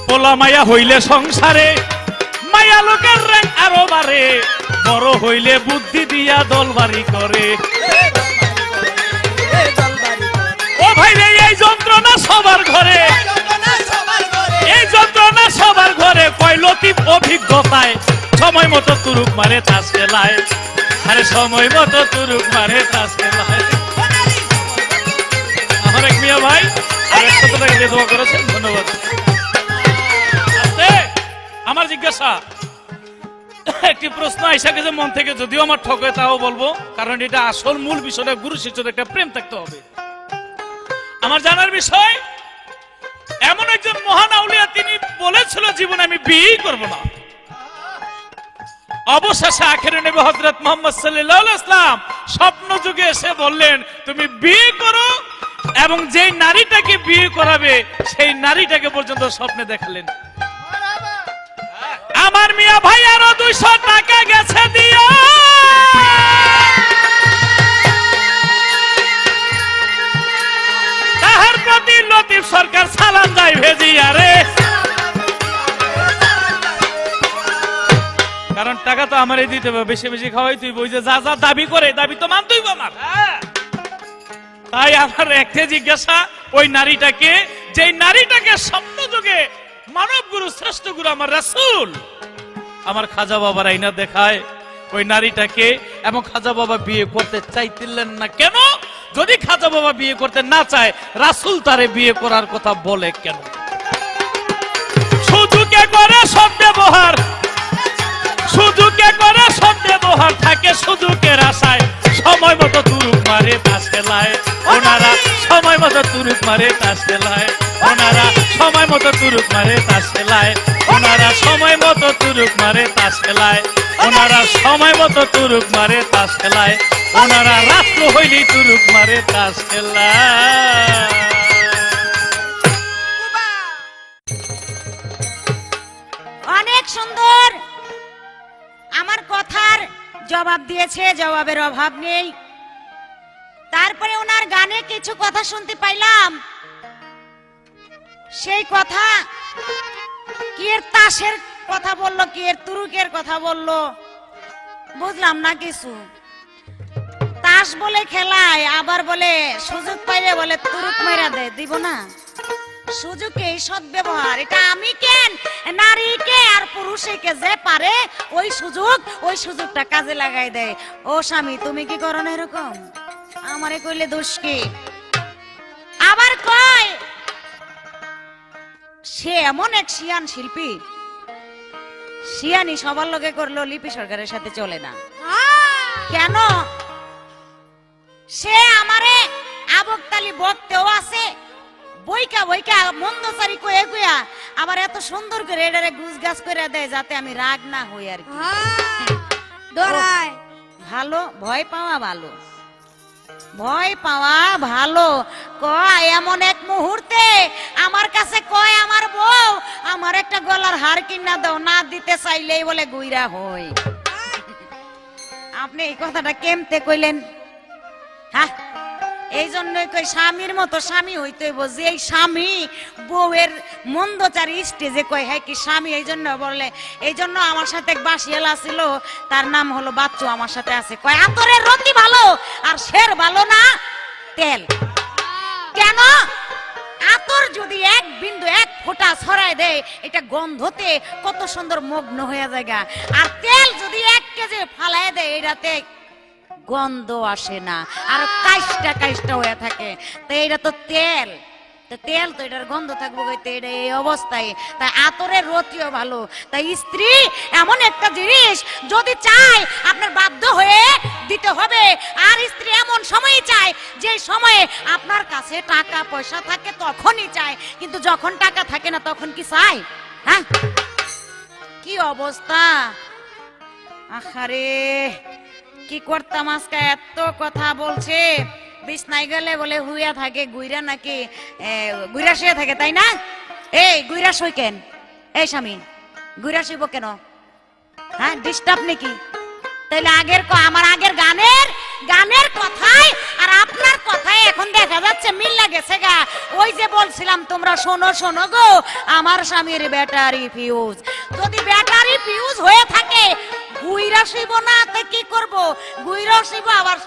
পোলা মায়া হইলে সংসারে, মায়া লোকের র্যাং আরো বাড়ে, বড় হইলে বুদ্ধি দিয়া দলবাড়ি করে। ও ভাই রে, এই যন্ত্রণা সবার ঘরে, এই যন্ত্রণা সবার ঘরে, কয় লতিফ অভিজ্ঞতায়, সময় মতো তুরুক মারে তাস খেলায়, আরে সময় মতো তুরুক মারে তাস খেলায়। আমার এক মিয়া ভাই আরেক কত টাকা দিয়ে দোয়া করেছেন, ধন্যবাদ। আমার জিজ্ঞাসা, একটি প্রশ্ন আইসা গেছে মন থেকে, যদিও আমার ঠকে তাও বলবো, কারণ এটা আসল মূল বিষয়টা, গুরু শিষ্যের একটা প্রেম থাকতে হবে। আমার জানার বিষয়, এমন একজন মহান আউলিয়া, তিনি বলেছিল জীবনে আমি বিয়ে করব না। অবশেষে আখেরে নবী হযরত মুহাম্মদ সাল্লাল্লাহু আলাইহি ওয়াসাল্লাম স্বপ্ন যুগে এসে বললেন তুমি বিয়ে করো, এবং যেই নারীটাকে বিয়ে করাবে সেই নারীটাকে পর্যন্ত স্বপ্নে দেখালেন। আমার মিয়া ভাই আরো 200 টাকা গেছে দিয়া, তাহার প্রতি লতিফ সরকার সালাম যায় ভেজিয়া রে। কারণ টাকা তো আমারই দিতে হবে, বেশি বেশি খাওয়াই তুই, ওই যে যা যা দাবি করে দাবি তো মানতেই আমার। তাই আমার একটা জিজ্ঞাসা, ওই নারীটাকে, যেই নারীটাকে স্বপ্ন যুগে মানব গুরু, শ্রেষ্ঠ গুরু আমার রাসূল, আমার খাজা বাবার আইনা দেখায় ওই নারীটাকে, এবং খাজা বাবা বিয়ে করতে চাইতেন না কেন? যদি খাজা বাবা বিয়ে করতে না চায়, রাসূল তারে বিয়ে করার কথা বলে কেন? সুযোগে করে সব ব্যবহার, সুযোগে করে সব ব্যবহার, থাকে সুযোগের আশায়, সময় মতো তুরুক মারে তাস খেলায় ওনারা, সময় মতো তুরুক মারে তাস খেলায় ওনারা, সময় মতো তুরুক মারে তাস খেলায় ওনারা, সময় মতো তুরুক মারে তাস খেলায় ওনারা, সময় মতো তুরুক মারে তাস খেলায় ওনারা, রাত্র হইলেই তুরুক মারে তাস খেলায়। অনেক সুন্দর আমার কথার জবাব দিয়েছে, জবাবের অভাব নেই। তারপরে ওনার গানে কিছু কথা শুনতে পাইলাম, সেই কথা কি এর তাসের কথা বললো, কি এর তুরুকের কথা বললো, বুঝলাম না কিছু। তাস বলে খেলায়, আবার বলে সুযোগ পাইলে বলে তুরুক মেরা দে, দিব না। সুযোগে সৎ ব্যবহার, এটা আমি কেন, নারীকে আর পুরুষ পুরুষকে যে পারে ওই সুযোগটা কাজে লাগাই দেয়। ও স্বামী, তুমি কি করো না এরকম? আমারে কইলে দোষ কি? আবার কয় সে এমন এক শিয়ান শিল্পী, শিয়ানি সবার লগে করলো, লিপি সরকারের সাথে চলে না কেন? সে আমারে আবকতালি বকতেও আছে, বইকা বইকা মন্দসারি কয়ে কইয়া আবার এত সুন্দর করে এটারে গুজগাছ করে দেয় যাতে আমি রাগ না হই আর কি। ডরায় ভালো, ভয় পাওয়া ভালো, ভয় পাওয়া ভালো। কয় এমন এক মুহূর্তে আমার কাছে কয় আমার বউ আমার একটা গলার হার কিনা দাও, না দিতে চাইলেই বলে গুইরা হই। আপনি এই কথাটা কেমতে কইলেন? হ্যাঁ, এই জন্যই কই স্বামীর মতো স্বামী হইতে হইব, যে এই স্বামী বউয়ের মন্দচারী স্টেজে কয় হ্যাঁ কি স্বামী। এই জন্য বললে, এই জন্য আমার সাথে এক বাসিয়ালা ছিল, তার নাম হলো বাচ্চু, আমার সাথে আছে। কয় আতরের রতি ভালো আর শের ভালো না তেল। কেন? আতর যদি এক বিন্দু এক ফোঁটা ছড়ায় দেয়, এটা গন্ধতে কত সুন্দর মগ্ন হয়ে যায়, আর তেল যদি 1 কেজি ফালায় দেয় এটাতে গন্ধ আসে না, আর কাইষ্টা কাইষ্টা হয়ে থাকে। তো এটা তো তেল, তো তেল তো এটার গন্ধ থাকবো, এটা এই অবস্থায়। তাই আতরের রতিও ভালো। তাই স্ত্রী এমন একটা জিনিস, যদি চায় আপনার বাধ্য হয়ে দিতে হবে। আর স্ত্রী এমন সময়ই চায় যে সময়ে আপনার কাছে টাকা পয়সা থাকে তখনই চায়, কিন্তু যখন টাকা থাকে না তখন কি চায়? হ্যাঁ, কি অবস্থা! আহারে কি করতাম, আজকে এত কথা বলছে, বিছনায় গেলে বলে হুইয়া থাকে, গুইরা নাকি গুইরা শুয়ে থাকে, তাই না? এই গুইরা শুই কেন? এই স্বামী গুইরা শুইব কেন? হ্যাঁ, ডিস্টার্ব নাকি? তাইলে আমার আগের গানের কথাই আর আপনার কথাই এখন দেখা যাচ্ছে মিল লাগেছে গা। ওই যে বলছিলাম তোমরা শোনো শোনো গো, আমার স্বামীর ব্যাটারি ফিউজ। যদি ব্যাটারি ফিউজ হয়ে থাকে গুইরা শুইব না, তাই কি করব? গুইরা শুইব আবার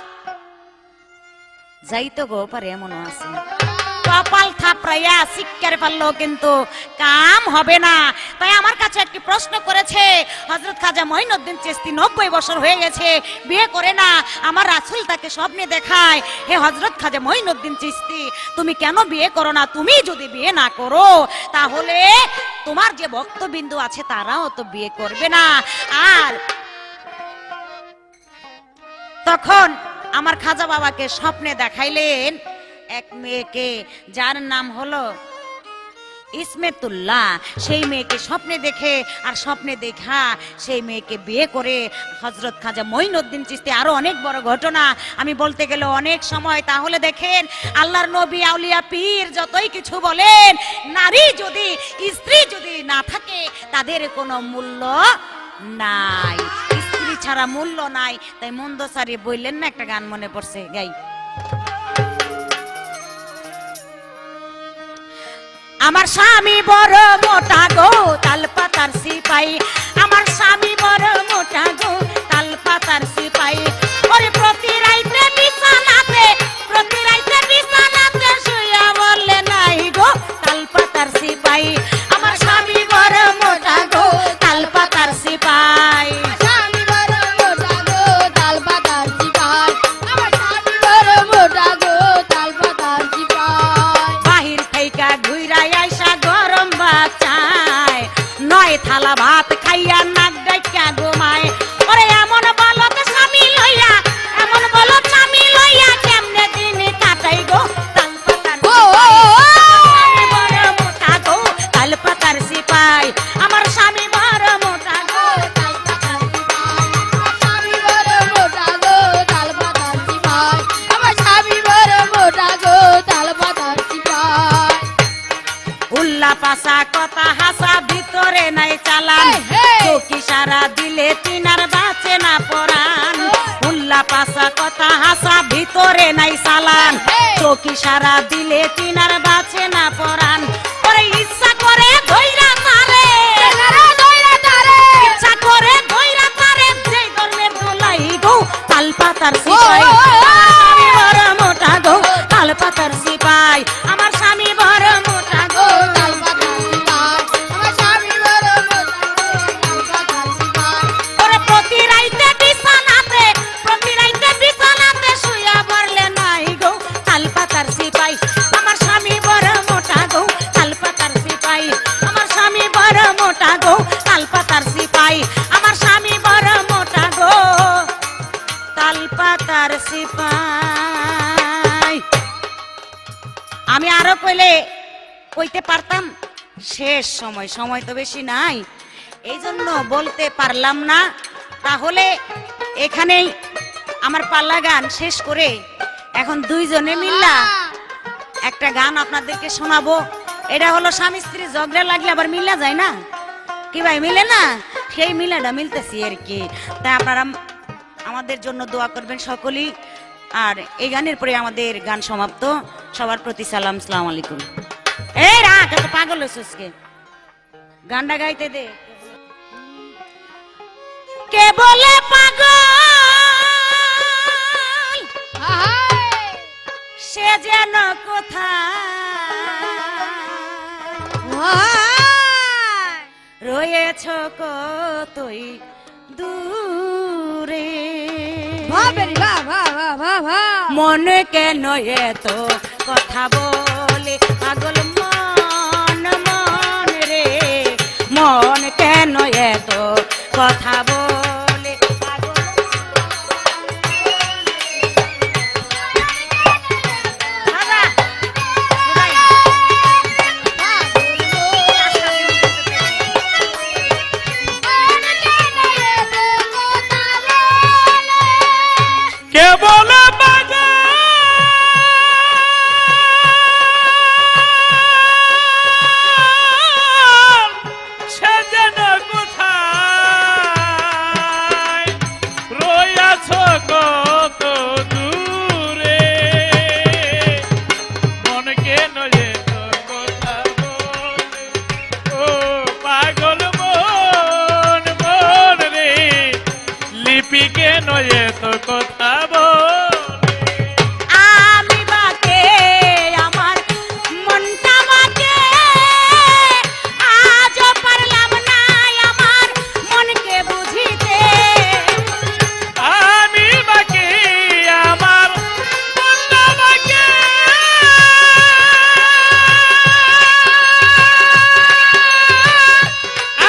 যাইতো গো পারে, এমনও আছে। কপাল থাপড়াইয়া শিক্ষার পারলো কিন্তু কাম হবে না। তাই আমার কাছে একটি প্রশ্ন করেছে হযরত খাজা মঈনুদ্দিন চিশতি, 90 বছর হয়ে গেছে, বিয়ে করে না। আমার রাসূল তাকে স্বপ্নে দেখায়, হে হযরত খাজা মঈনুদ্দিন চিশতি, তুমি কেন বিয়ে করো না? তুমি যদি বিয়ে না করো তাহলে তোমার যে ভক্তবিন্দু আছে তারাও তো বিয়ে করবে না। আর তখন আমার খাজা বাবাকে স্বপ্নে দেখাইলেন এক মেয়েকে, যার নাম হলো ইসমেতুল্লাহ। সেই মেয়েকে স্বপ্নে দেখে, আর স্বপ্নে দেখা সেই মেয়েকে বিয়ে করে হযরত খাজা মঈনুদ্দিন চিশতি। আরো অনেক বড় ঘটনা, আমি বলতে গেলে অনেক সময়। তাহলে দেখেন, আল্লাহর নবী, আউলিয়া, পীর যতই কিছু বলেন, নারী যদি, স্ত্রী যদি না থাকে তাদের কোনো মূল্য নাই, স্ত্রী ছাড়া মূল্য নাই। তাই মন্দসারি বললেন না, একটা গান মনে পড়ছে, গাই। আমার স্বামী বড় মোটা গো, তালপাতার সিপাই। আমার স্বামী বড় মোটা গো, তালপাতার সিপাই। ওরে প্রতি রাইতে বিছানাতে শুইয়া বললে নাই গো, তালপাতার সিপাই। আমার স্বামী বড় মোটা গো, তালপাতার সিপাই। স্বামী বড় মোটা গো, তালপাতার সিপাই। আমার স্বামী বড় মোটা গো, তালপাতার সিপাই। বাহির থেকে ঘুইরাই আইসা গরম ভাত চায়, 9 থালা ভাত খাইয়া নাক ডাইকা ঘুমায়। ওরে এমন বলত স্বামী লইয়া, এমন বলত স্বামী লইয়া, কেমনে দিন কাটাই গো, তালপাতার সিপাই। বড় মোটা গো, তালপাতার সিপাই। আমার স্বামী বড় মোটা গো, তালপাতার সিপাই। আমার স্বামী বড় মোটা গো, তালপাতার সিপাই। আমার স্বামী বড় মোটা গো, তালপাতার সিপাই। উল্লা পাশা কথা হাসা, ভিতরে নাই চালান, চোখি সারা দিলে তিনার বাঁচে না পরাণ। উল্লা পাশা কথা হাসা, ভিতরে নাই চালান, চোখি সারা দিলে তিনার বাঁচে না পরাণ। ওরে ইচ্ছা করে ধইরা তারে, ইচ্ছা করে ধইরা তারে, যেই ধর্মের দোলাই গো, তালপাতার সিপাই। স্বামী বড় মোটা গো, তালপাতার সিপাই। আমার স্বামী বড় মোটা গো, তালপাতার সিপাই। আমার স্বামী বড় মোটা গো, হইলে কইতে পারতাম, শেষ সময়, সময় তো বেশি নাই, এই জন্য বলতে পারলাম না। তাহলে এখানেই আমার পাল্লা গান শেষ করে এখন দুইজনে মিল্লা একটা গান আপনাদেরকে শোনাবো। এটা হলো স্বামী স্ত্রী ঝগড়া লাগলে আবার মিলা যায় না, কি ভাই মিলে না, সেই মিলাটা মিলতেছি আর কি। তাই আপনারা আমাদের জন্য দোয়া করবেন সকলেই। আর এই গানের পরে আমাদের গান সমাপ্ত। সবার প্রতি সালাম, আসসালামু আলাইকুম। এই রাখ, এত পাগল হয়েছিস কে? গানটা গাইতে দে। কে বলে পাগল সে যেন কোথায় রয়েছ কতই দূরে, মন কেন এত কথা বলে পাগল মন, মন রে মন কেন এত কথা বলে পাগল। দাদা, কে বলে পাগল সে যেন কোথায় রয়েছ কত দূরে, মন কেন এত কথা বলে ও পাগল মন, মন রে লিপি কেন এত কথা বলে। আমি বাকে আমার মনটা বাকে, আজও পারলাম না আমার মনকে বুঝিতে। আমি বাকি আমার মনটা বাকি,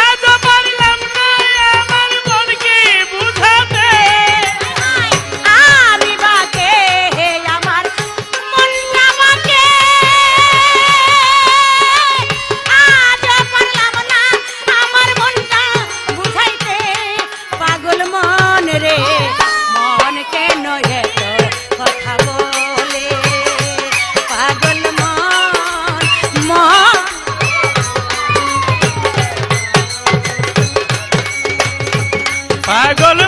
আজও পারলাম না আমার মনকে বুঝাতে। আমি বাকে আমার মনটা বাকে, আজও পারলাম না আমার মনটা বুঝাইতে। পাগল মন রে মন কেন এত কথা বলে পাগল মন, মন পাগল